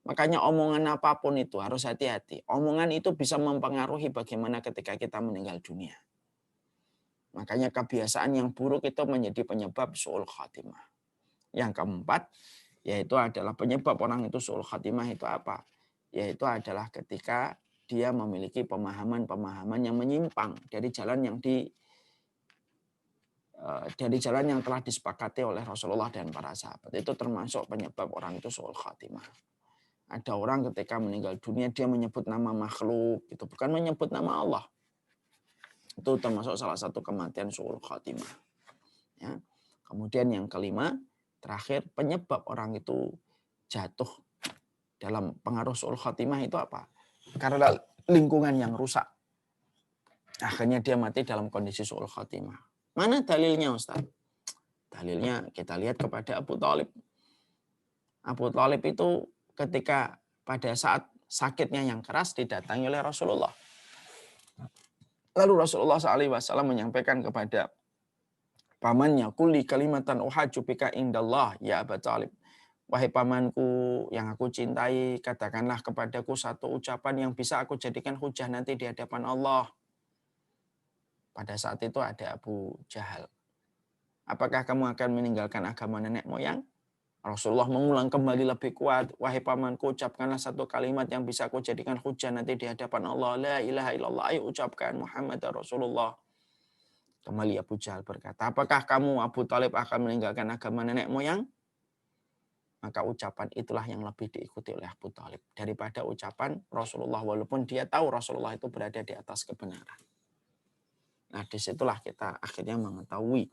Makanya omongan apapun itu harus hati-hati. Omongan itu bisa mempengaruhi bagaimana ketika kita meninggal dunia. Makanya kebiasaan yang buruk itu menjadi penyebab su'ul khatimah. Yang keempat, yaitu adalah penyebab orang itu su'ul khatimah itu apa? Yaitu adalah ketika dia memiliki pemahaman-pemahaman yang menyimpang dari jalan yang telah disepakati oleh Rasulullah dan para sahabat. Itu termasuk penyebab orang itu su'ul khatimah. Ada orang ketika meninggal dunia dia menyebut nama makhluk, itu bukan menyebut nama Allah. Itu termasuk salah satu kematian su'ul khatimah. Ya. Kemudian yang kelima, terakhir, penyebab orang itu jatuh dalam pengaruh su'ul khatimah itu apa? Karena lingkungan yang rusak. Akhirnya dia mati dalam kondisi su'ul khatimah. Mana dalilnya, Ustaz? Dalilnya kita lihat kepada Abu Thalib. Abu Thalib itu ketika pada saat sakitnya yang keras didatangi oleh Rasulullah. Lalu Rasulullah SAW menyampaikan kepada pamannya, kulli kalimatan uhajju bika indallah ya Abu Thalib. Wahai pamanku yang aku cintai, katakanlah kepadaku satu ucapan yang bisa aku jadikan hujah nanti di hadapan Allah. Pada saat itu ada Abu Jahal. Apakah kamu akan meninggalkan agama nenek moyang? Rasulullah mengulang kembali lebih kuat. Wahai pamanku, ucapkanlah satu kalimat yang bisa aku jadikan hujah nanti di hadapan Allah. La ilaha illallah. Ayo ucapkan Muhammad Rasulullah. Kembali Abu Jahal berkata, apakah kamu Abu Thalib akan meninggalkan agama nenek moyang? Maka ucapan itulah yang lebih diikuti oleh Abu Thalib daripada ucapan Rasulullah, walaupun dia tahu Rasulullah itu berada di atas kebenaran. Nah, disitulah kita akhirnya mengetahui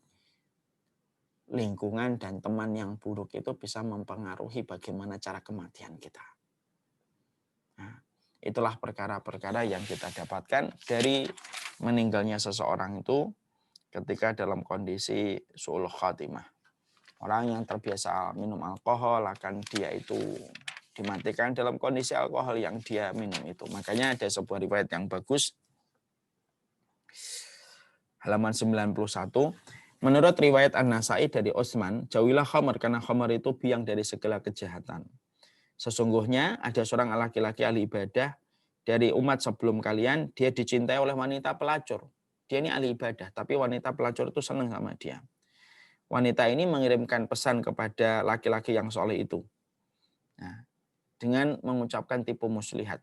lingkungan dan teman yang buruk itu bisa mempengaruhi bagaimana cara kematian kita. Nah, itulah perkara-perkara yang kita dapatkan dari meninggalnya seseorang itu ketika dalam kondisi su'ul khatimah. Orang yang terbiasa minum alkohol akan dia itu dimatikan dalam kondisi alkohol yang dia minum itu. Makanya ada sebuah riwayat yang bagus. Halaman 91. Menurut riwayat An-Nasai dari Utsman, jauhilah khamar karena khamar itu biang dari segala kejahatan. Sesungguhnya ada seorang laki-laki ahli ibadah dari umat sebelum kalian, dia dicintai oleh wanita pelacur. Dia ini ahli ibadah, tapi wanita pelacur itu senang sama dia. Wanita ini mengirimkan pesan kepada laki-laki yang soleh itu. Nah, dengan mengucapkan tipu muslihat.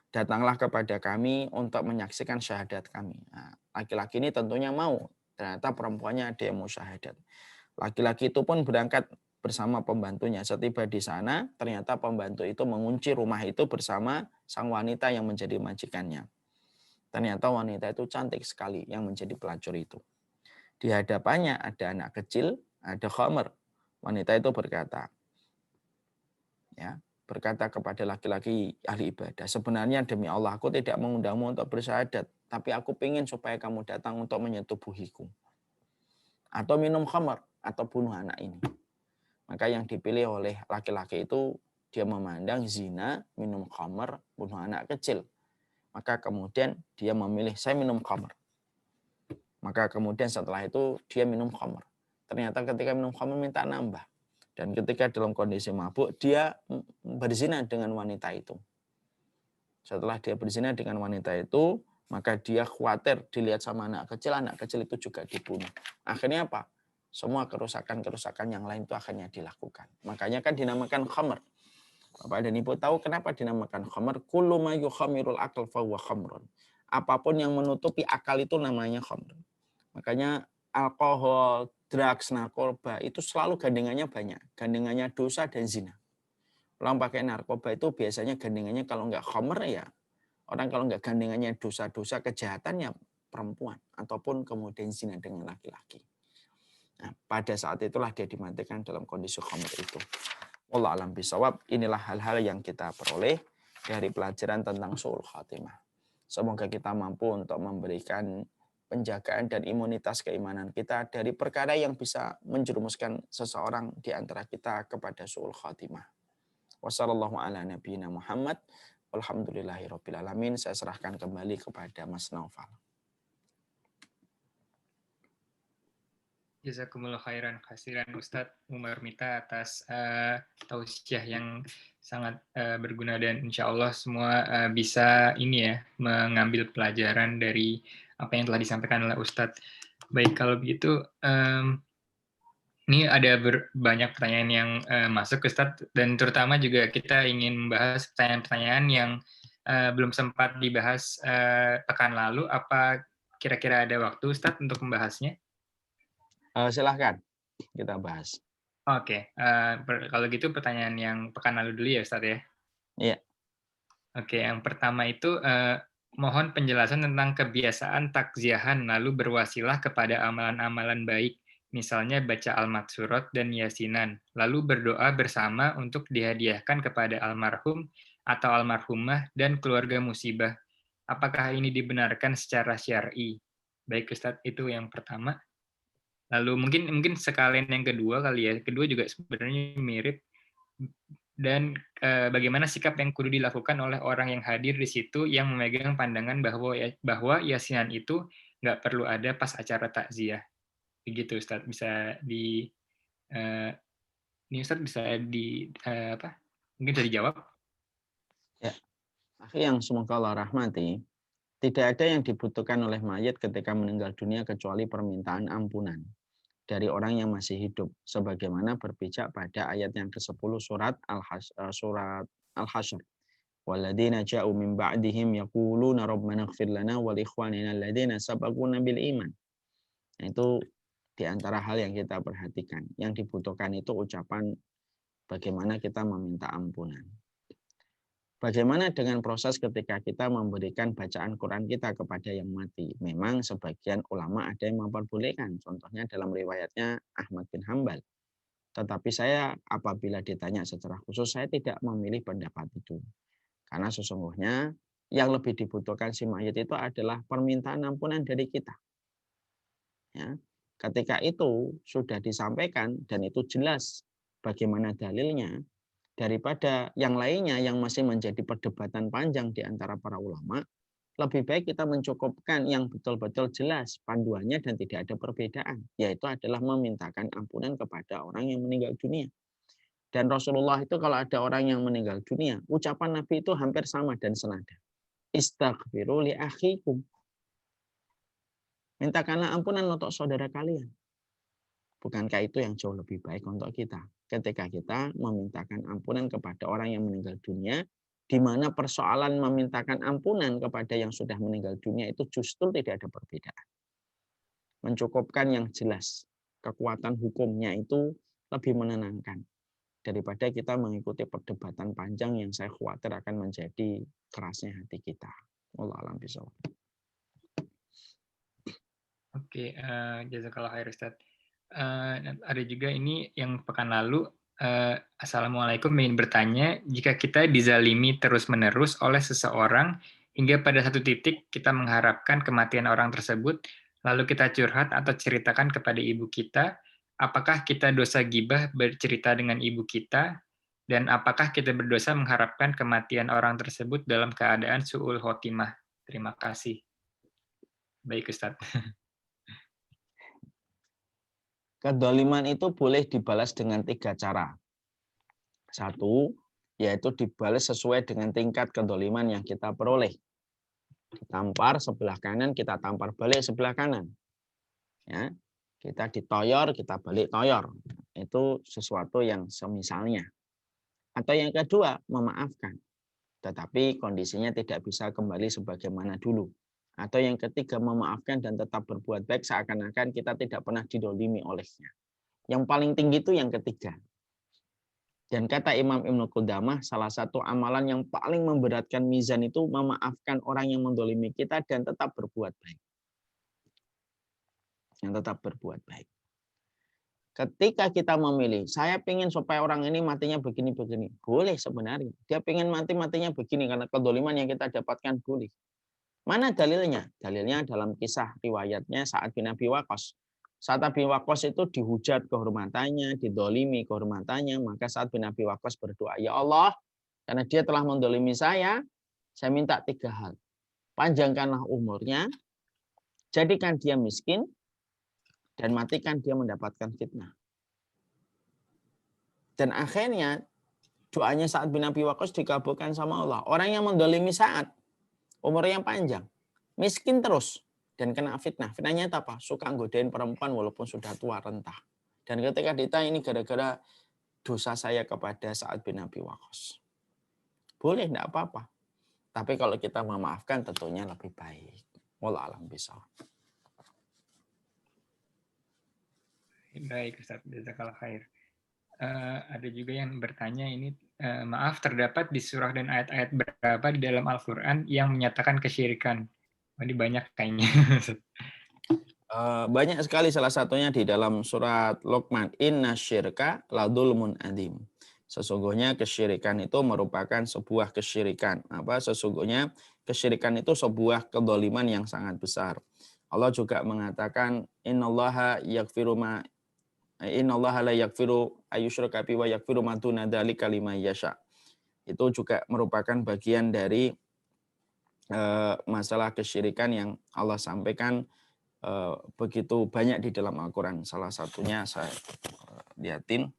Datanglah kepada kami untuk menyaksikan syahadat kami. Nah, laki-laki ini tentunya mau. Ternyata perempuannya ada yang mau syahadat. Laki-laki itu pun berangkat bersama pembantunya. Setiba di sana, ternyata pembantu itu mengunci rumah itu bersama sang wanita yang menjadi majikannya. Ternyata wanita itu cantik sekali yang menjadi pelacur itu. Di hadapannya ada anak kecil, ada khamr. Wanita itu berkata kepada laki-laki ahli ibadah, sebenarnya demi Allah aku tidak mengundangmu untuk bersyahadat, tapi aku ingin supaya kamu datang untuk menyetubuhiku. Atau minum khamr, atau bunuh anak ini. Maka yang dipilih oleh laki-laki itu, dia memandang zina, minum khamr, bunuh anak kecil. Maka kemudian dia memilih, saya minum khamr. Maka kemudian setelah itu dia minum khamr. Ternyata ketika minum khamr minta nambah. Dan ketika dalam kondisi mabuk, dia berzina dengan wanita itu. Setelah dia berzina dengan wanita itu, maka dia khawatir dilihat sama anak kecil itu juga dibunuh. Akhirnya apa? Semua kerusakan-kerusakan yang lain itu akhirnya dilakukan. Makanya kan dinamakan khamr. Bapak dan Ibu tahu kenapa dinamakan khamr? Kullu ma yukhamirul aql fahuwa khamrun. Apapun yang menutupi akal itu namanya khamr. Makanya alkohol, drugs, narkoba itu selalu gandengannya banyak. Gandengannya dosa dan zina. Orang pakai narkoba itu biasanya gandengannya kalau nggak khamr ya, orang kalau nggak gandengannya dosa-dosa kejahatannya perempuan. Ataupun kemudian zina dengan laki-laki. Nah, pada saat itulah dia dimatikan dalam kondisi khamr itu. Wallahu a'lam bishawab. Inilah hal-hal yang kita peroleh dari pelajaran tentang su'ul khatimah. Semoga kita mampu untuk memberikan penjagaan dan imunitas keimanan kita dari perkara yang bisa menjerumuskan seseorang di antara kita kepada su'ul khatimah. Wassallallahu ala nabiyina Muhammad. Walhamdulillahirabbil alamin. Saya serahkan kembali kepada Mas Naufal. Jazakumullah khairan khasiran Ustadz Umar Mita atas tausiah yang sangat berguna dan insya Allah semua bisa mengambil pelajaran dari apa yang telah disampaikan oleh Ustadz. Baik, kalau begitu ini ada banyak pertanyaan yang masuk Ustadz, dan terutama juga kita ingin membahas pertanyaan-pertanyaan yang belum sempat dibahas pekan lalu. Apa kira-kira ada waktu Ustadz untuk membahasnya? Silahkan kita bahas. Oke, kalau gitu pertanyaan yang pekan lalu dulu ya Ustadz ya? Iya. Oke, yang pertama itu mohon penjelasan tentang kebiasaan takziahan lalu berwasilah kepada amalan-amalan baik, misalnya baca al-maksurat dan yasinan, lalu berdoa bersama untuk dihadiahkan kepada almarhum atau almarhumah dan keluarga musibah. Apakah ini dibenarkan secara syar'i? Baik Ustadz, itu yang pertama. Lalu mungkin sekalian yang kedua kali ya. Kedua juga sebenarnya mirip. Dan bagaimana sikap yang kudu dilakukan oleh orang yang hadir di situ yang memegang pandangan bahwa yasinan itu nggak perlu ada pas acara takziah. Begitu Ustadz, bisa ini Ustadz bisa mungkin bisa dijawab? Ya. Yang semoga Allah rahmati, tidak ada yang dibutuhkan oleh mayit ketika meninggal dunia kecuali permintaan ampunan dari orang yang masih hidup, sebagaimana berpijak pada ayat yang ke-10 surat Al-Hasyr. Walladzina ja'u min ba'dihim yaquluna rabbana ighfir lana wa li ikhwanina alladzina sabaquna bil iman. Nah, itu di antara hal yang kita perhatikan. Yang dibutuhkan itu ucapan bagaimana kita meminta ampunan. Bagaimana dengan proses ketika kita memberikan bacaan Quran kita kepada yang mati? Memang sebagian ulama ada yang memperbolehkan. Contohnya dalam riwayatnya Ahmad bin Hanbal. Tetapi saya apabila ditanya secara khusus, saya tidak memilih pendapat itu. Karena sesungguhnya yang lebih dibutuhkan si mayit itu adalah permintaan ampunan dari kita. Ya. Ketika itu sudah disampaikan dan itu jelas bagaimana dalilnya, daripada yang lainnya yang masih menjadi perdebatan panjang di antara para ulama, lebih baik kita mencukupkan yang betul-betul jelas panduannya dan tidak ada perbedaan, yaitu adalah memintakan ampunan kepada orang yang meninggal dunia. Dan Rasulullah itu kalau ada orang yang meninggal dunia, ucapan Nabi itu hampir sama dan senada. Istaghfiru li akhikum. Mintakanlah ampunan untuk saudara kalian. Bukankah itu yang jauh lebih baik untuk kita? Ketika kita memintakan ampunan kepada orang yang meninggal dunia, di mana persoalan memintakan ampunan kepada yang sudah meninggal dunia itu justru tidak ada perbedaan. Mencukupkan yang jelas. Kekuatan hukumnya itu lebih menenangkan daripada kita mengikuti perdebatan panjang yang saya khawatir akan menjadi kerasnya hati kita. Wallahu a'lam bishawab. Oke, jazakallah khair Ustaz. Ada juga ini yang pekan lalu, Assalamualaikum, ingin bertanya, jika kita dizalimi terus-menerus oleh seseorang hingga pada satu titik kita mengharapkan kematian orang tersebut, lalu kita curhat atau ceritakan kepada ibu kita, apakah kita dosa gibah bercerita dengan ibu kita, dan apakah kita berdosa mengharapkan kematian orang tersebut dalam keadaan su'ul khotimah? Terima kasih. Baik Ustaz. Kedoliman itu boleh dibalas dengan 3 cara. 1, yaitu dibalas sesuai dengan tingkat kedoliman yang kita peroleh. Ditampar sebelah kanan, kita tampar balik sebelah kanan. Ya, kita ditoyor, kita balik toyor. Itu sesuatu yang semisalnya. Atau yang kedua, memaafkan. Tetapi kondisinya tidak bisa kembali sebagaimana dulu. Atau yang ketiga, memaafkan dan tetap berbuat baik seakan-akan kita tidak pernah didolimi olehnya. Yang paling tinggi itu yang ketiga. Dan kata Imam Ibnu Qudamah, salah satu amalan yang paling memberatkan mizan itu memaafkan orang yang mendolimi kita dan tetap berbuat baik. Yang tetap berbuat baik. Ketika kita memilih, saya ingin supaya orang ini matinya begini-begini. Boleh sebenarnya. Dia ingin matinya begini karena kedoliman yang kita dapatkan boleh. Mana dalilnya? Dalilnya dalam kisah riwayatnya Sa'ad bin Abi Waqqas. Sa'ad bin Waqqas itu dihujat kehormatannya, didolimi kehormatannya, maka Sa'ad bin Abi Waqqas berdoa, ya Allah, karena dia telah mendolimi saya minta 3 hal. Panjangkanlah umurnya, jadikan dia miskin, dan matikan dia mendapatkan fitnah. Dan akhirnya doanya Sa'ad bin Abi Waqqas dikabulkan sama Allah. Orang yang mendolimi Sa'ad, umurnya panjang, miskin terus, dan kena fitnah. Fitnahnya apa? Suka nggodain perempuan walaupun sudah tua rentah. Dan ketika ditanya ini gara-gara dosa saya kepada Sa'ad bin Abi Waqqas. Boleh, tidak apa-apa. Tapi kalau kita memaafkan tentunya lebih baik. Wallahu a'lam bishawab. Baik Ustaz, jazakallah khair. Ada juga yang bertanya ini, maaf, terdapat di surah dan ayat-ayat berapa di dalam Al-Quran yang menyatakan kesyirikan? Ini banyak kayaknya. Banyak sekali, salah satunya di dalam surat Luqman, inna syirka ladulmun adim. Sesungguhnya kesyirikan itu merupakan sebuah kesyirikan. Sesungguhnya kesyirikan itu sebuah kedoliman yang sangat besar. Allah juga mengatakan innallaha la yaghfiru ayyushraka bihi wa yaghfiru ma duna dzalika liman yasha. Itu juga merupakan bagian dari masalah kesyirikan yang Allah sampaikan begitu banyak di dalam Al-Quran. Salah satunya saya lihatin.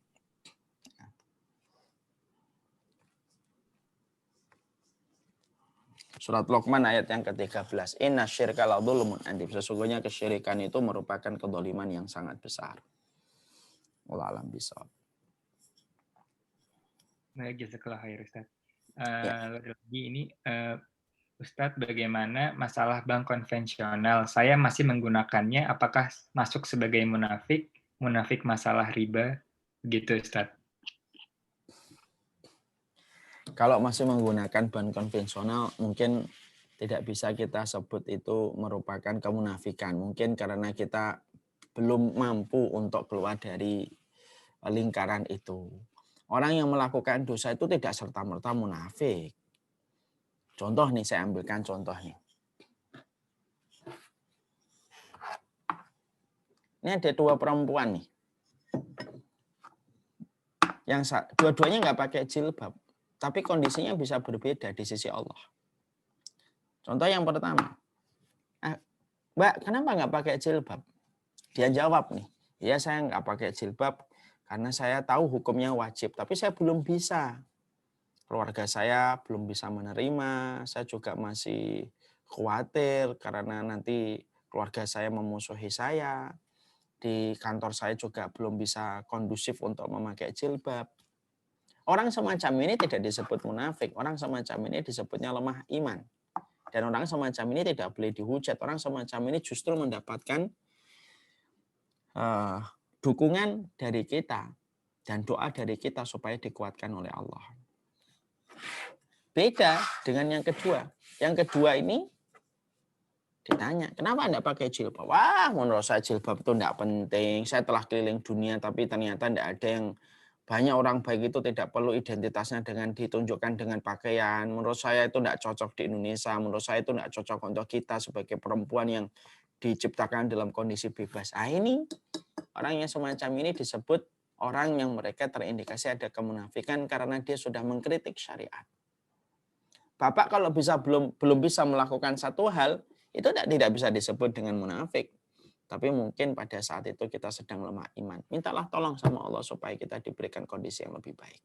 Surat Luqman ayat yang ke-13. Inna syirka la dzulmun adim. Sesungguhnya kesyirikan itu merupakan kedoliman yang sangat besar. Wallahu a'lam bishawab. Baik, jazakallah khair Ustaz. Lagi ini Ustadz, bagaimana masalah bank konvensional? Saya masih menggunakannya, apakah masuk sebagai munafik? Munafik masalah riba? Begitu Ustadz. Kalau masih menggunakan bank konvensional, mungkin tidak bisa kita sebut itu merupakan kemunafikan. Mungkin karena kita belum mampu untuk keluar dari lingkaran itu. Orang yang melakukan dosa itu tidak serta-merta munafik. Contoh nih, saya ambilkan contohnya. Ini ada 2 perempuan nih. Yang dua-duanya nggak pakai jilbab, tapi kondisinya bisa berbeda di sisi Allah. Contoh yang pertama, Mbak, kenapa nggak pakai jilbab? Dia jawab nih, ya saya nggak pakai jilbab karena saya tahu hukumnya wajib, tapi saya belum bisa. Keluarga saya belum bisa menerima, saya juga masih khawatir karena nanti keluarga saya memusuhi saya. Di kantor saya juga belum bisa kondusif untuk memakai jilbab. Orang semacam ini tidak disebut munafik, orang semacam ini disebutnya lemah iman. Dan orang semacam ini tidak boleh dihujat, orang semacam ini justru mendapatkan dukungan dari kita. dan doa dari kita supaya dikuatkan oleh Allah. Beda dengan yang kedua. Yang kedua ini ditanya, kenapa Anda pakai jilbab? Wah, menurut saya jilbab itu tidak penting. Saya telah keliling dunia, tapi ternyata tidak ada yang banyak orang baik itu tidak perlu identitasnya dengan ditunjukkan dengan pakaian. Menurut saya itu tidak cocok di Indonesia. Menurut saya itu tidak cocok untuk kita sebagai perempuan yang diciptakan dalam kondisi bebas. Ah, ini orang yang semacam ini disebut orang yang mereka terindikasi ada kemunafikan karena dia sudah mengkritik syariat. Bapak kalau belum bisa melakukan satu hal, itu tidak bisa disebut dengan munafik. Tapi mungkin pada saat itu kita sedang lemah iman. Mintalah tolong sama Allah supaya kita diberikan kondisi yang lebih baik.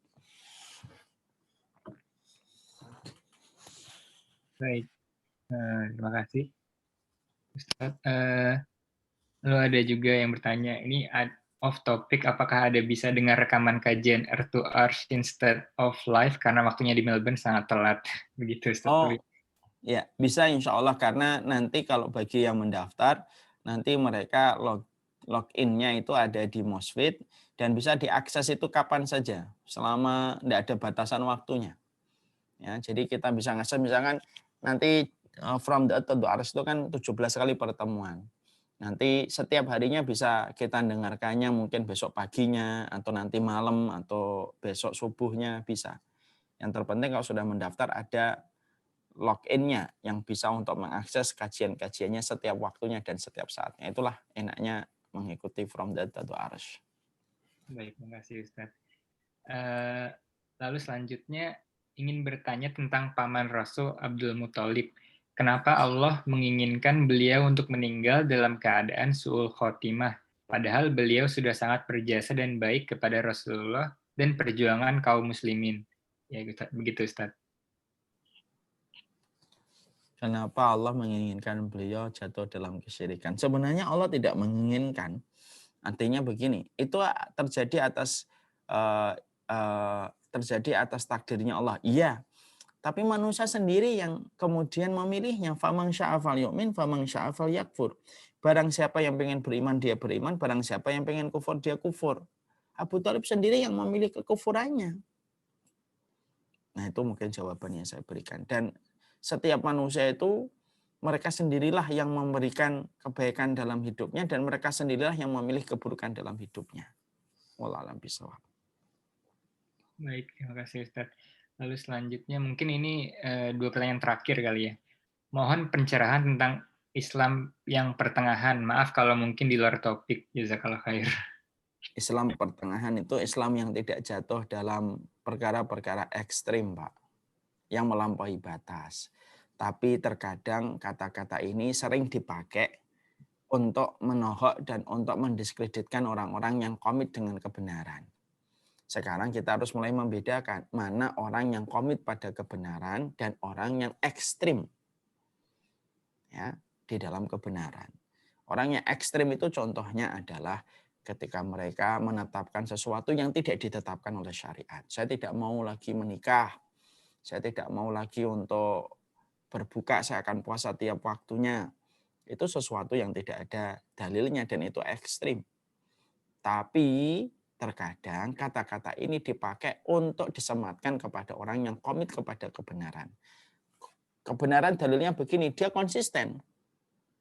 Baik, terima kasih Ustaz. Lalu ada juga yang bertanya, ini off topic, apakah ada bisa dengar rekaman kajian Earth to Earth instead of live karena waktunya di Melbourne sangat telat, begitu Ustaz. Oh, ya bisa insya Allah, karena nanti kalau bagi yang mendaftar, nanti mereka login-nya itu ada di Mosfit dan bisa diakses itu kapan saja, selama tidak ada batasan waktunya. Ya, jadi kita bisa ngakses misalkan nanti from the Earth to Earth itu kan 17 kali pertemuan. Nanti setiap harinya bisa kita dengarkannya mungkin besok paginya atau nanti malam atau besok subuhnya bisa. Yang terpenting kalau sudah mendaftar ada login-nya yang bisa untuk mengakses kajian-kajiannya setiap waktunya dan setiap saatnya. Itulah enaknya mengikuti from the Earth to Earth. Baik, terima kasih Ustaz. Lalu selanjutnya ingin bertanya tentang paman Rasul Abdul Muthalib. Kenapa Allah menginginkan beliau untuk meninggal dalam keadaan su'ul khotimah, padahal beliau sudah sangat berjasa dan baik kepada Rasulullah dan perjuangan kaum muslimin? Ya, begitu Ustaz. Kenapa Allah menginginkan beliau jatuh dalam kesyirikan? Sebenarnya Allah tidak menginginkan. Artinya begini, itu terjadi atas takdirnya Allah. Iya, tapi manusia sendiri yang kemudian memilihnya. Faman syaa falyu'min, faman syaa falyakfur. Barang siapa yang pengen beriman, dia beriman. Barang siapa yang pengen kufur, dia kufur. Abu Thalib sendiri yang memilih kekufurannya. Nah, itu mungkin jawaban yang saya berikan. Dan setiap manusia itu mereka sendirilah yang memberikan kebaikan dalam hidupnya dan mereka sendirilah yang memilih keburukan dalam hidupnya. Wallahu a'lam bishawab. Baik, terima kasih Ustaz. Lalu selanjutnya mungkin ini 2 pertanyaan terakhir kali ya. Mohon pencerahan tentang Islam yang pertengahan. Maaf kalau mungkin di luar topik. Jazakallah khair. Islam pertengahan itu Islam yang tidak jatuh dalam perkara-perkara ekstrim, Pak, yang melampaui batas. Tapi terkadang kata-kata ini sering dipakai untuk menohok dan untuk mendiskreditkan orang-orang yang komit dengan kebenaran. Sekarang kita harus mulai membedakan mana orang yang komit pada kebenaran dan orang yang ekstrim ya di dalam kebenaran. Orang yang ekstrim itu contohnya adalah ketika mereka menetapkan sesuatu yang tidak ditetapkan oleh syariat. Saya tidak mau lagi menikah. Saya tidak mau lagi untuk berbuka, saya akan puasa tiap waktunya. Itu sesuatu yang tidak ada dalilnya dan itu ekstrim. Tapi terkadang kata-kata ini dipakai untuk disematkan kepada orang yang komit kepada kebenaran. Kebenaran dalilnya begini, dia konsisten.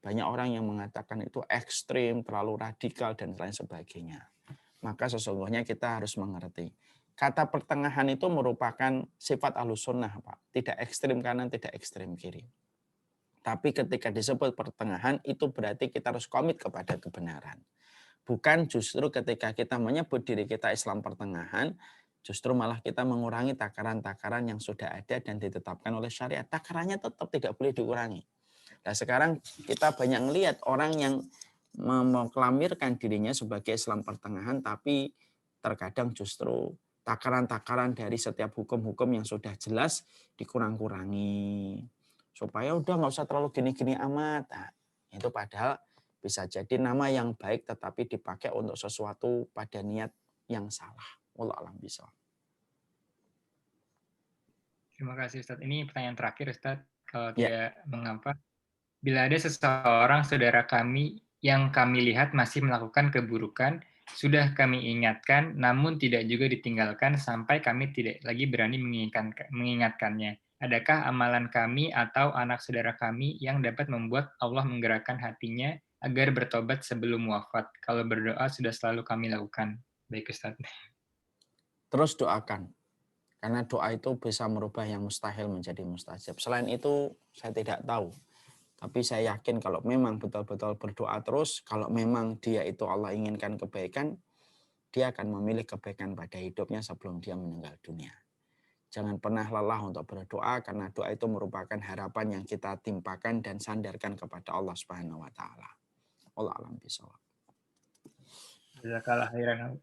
Banyak orang yang mengatakan itu ekstrim, terlalu radikal, dan lain sebagainya. Maka sesungguhnya kita harus mengerti. Kata pertengahan itu merupakan sifat Ahlussunnah, Pak. Tidak ekstrim kanan, tidak ekstrim kiri. Tapi ketika disebut pertengahan, itu berarti kita harus komit kepada kebenaran. Bukan justru ketika kita menyebut diri kita Islam pertengahan, justru malah kita mengurangi takaran-takaran yang sudah ada dan ditetapkan oleh syariat. Takarannya tetap tidak boleh dikurangi. Nah, sekarang kita banyak melihat orang yang mengklamirkan dirinya sebagai Islam pertengahan, tapi terkadang justru takaran-takaran dari setiap hukum-hukum yang sudah jelas dikurang-kurangi. Supaya udah nggak usah terlalu gini-gini amat. Nah, itu padahal bisa jadi nama yang baik tetapi dipakai untuk sesuatu pada niat yang salah. Wallahu a'lam bishawab. Terima kasih Ustaz. Ini pertanyaan terakhir Ustaz. Kalau tidak mengapa. Bila ada seseorang saudara kami yang kami lihat masih melakukan keburukan, Sudah kami ingatkan, namun tidak juga ditinggalkan sampai kami tidak lagi berani mengingatkannya. Adakah amalan kami atau anak saudara kami yang dapat membuat Allah menggerakkan hatinya agar bertobat sebelum wafat? Kalau berdoa sudah selalu kami lakukan. Baik Ustaz. Terus doakan. Karena doa itu bisa merubah yang mustahil menjadi mustajab. Selain itu saya tidak tahu. Tapi saya yakin kalau memang betul-betul berdoa terus, kalau memang dia itu Allah inginkan kebaikan, dia akan memilih kebaikan pada hidupnya sebelum dia meninggal dunia. Jangan pernah lelah untuk berdoa karena doa itu merupakan harapan yang kita timpakan dan sandarkan kepada Allah Subhanahu wa taala. Allah alam bisawab. Jazakallah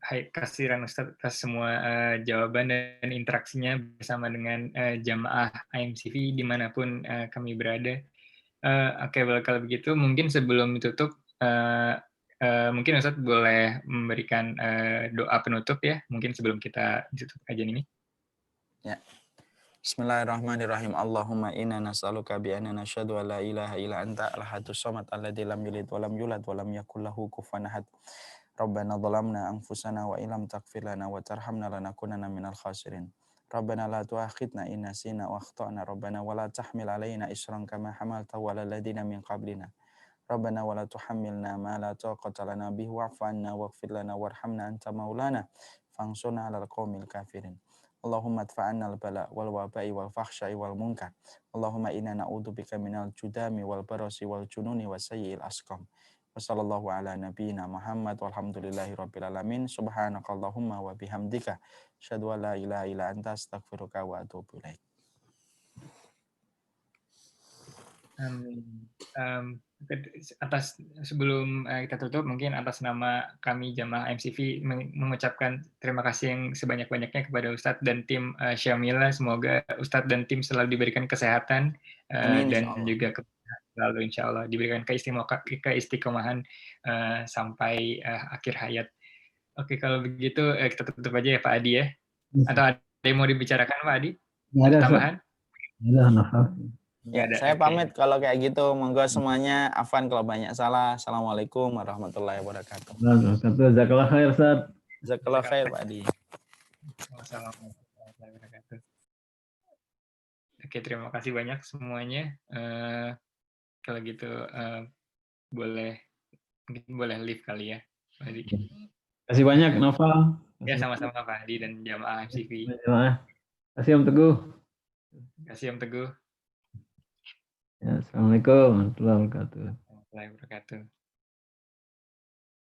khairan Ustaz atas semua jawaban dan interaksinya bersama dengan jamaah IMCV dimanapun kami berada. Oke, kalau begitu mungkin sebelum ditutup mungkin Ustaz boleh memberikan doa penutup ya, mungkin sebelum kita tutup kajian ini. Ya. Bismillahirrahmanirrahim. Allahumma inna nas'aluka bi anna nasyhadu an la ilaha illa anta al-ahadus samad alladzi lam yalid wa lam yulad wa lam yakul lahu kufuwan ahad. Rabbana dhalamna anfusana wa illam taghfir lana wa tarhamna lanakunanna minal khasirin. Rabbana la tu'akhidna in nasina wa akhtana. Rabbana wa la tahmil alaina isran kama hamaltahu 'alal ladzina min qablina. Rabbana wa la tuhammilna ma la taqata lana bihi wa'fu 'anna waghfir lana warhamna anta maulana fansurna 'alal qaumil kafirin. Allahumma adfa'anna al-bala wal waba'i wal fakhsha'i wal munkar. Allahumma inna na'udzubika minal judami wal barasi wal jununi wa sayyi'il asqam. Wassallallahu ala nabiyyina Muhammad walhamdulillahi rabbil alamin. Subhanakallahumma wa bihamdika asyhadu an la ilaha illa anta astaghfiruka wa atubu ilaik. Atas sebelum kita tutup, mungkin atas nama kami jamaah MCV mengucapkan terima kasih yang sebanyak-banyaknya kepada Ustadz dan tim Syamila. Semoga Ustadz dan tim selalu diberikan kesehatan dan juga selalu insya Allah diberikan keistiqomahan sampai akhir hayat. Oke, kalau begitu kita tutup aja ya Pak Adi ya. Atau ada yang mau dibicarakan Pak Adi? Ada tambahan? Ya, saya pamit kalau kayak gitu. Monggo semuanya afwan kalau banyak salah. Assalamualaikum warahmatullahi wabarakatuh. Jazakallah khair, Ustaz. Jazakallah khair, Pak Adi. Assalamualaikum warahmatullahi wabarakatuh. Oke, terima kasih banyak semuanya. Kalau gitu boleh live kali ya, Pak Adi. Terima kasih banyak, Noval. Ya, sama-sama Pak Adi dan jamaah MCV. Terima kasih Om Teguh. Terima kasih Om Teguh. Ya, Assalamualaikum warahmatullahi wabarakatuh. Warahmatullahi wabarakatuh.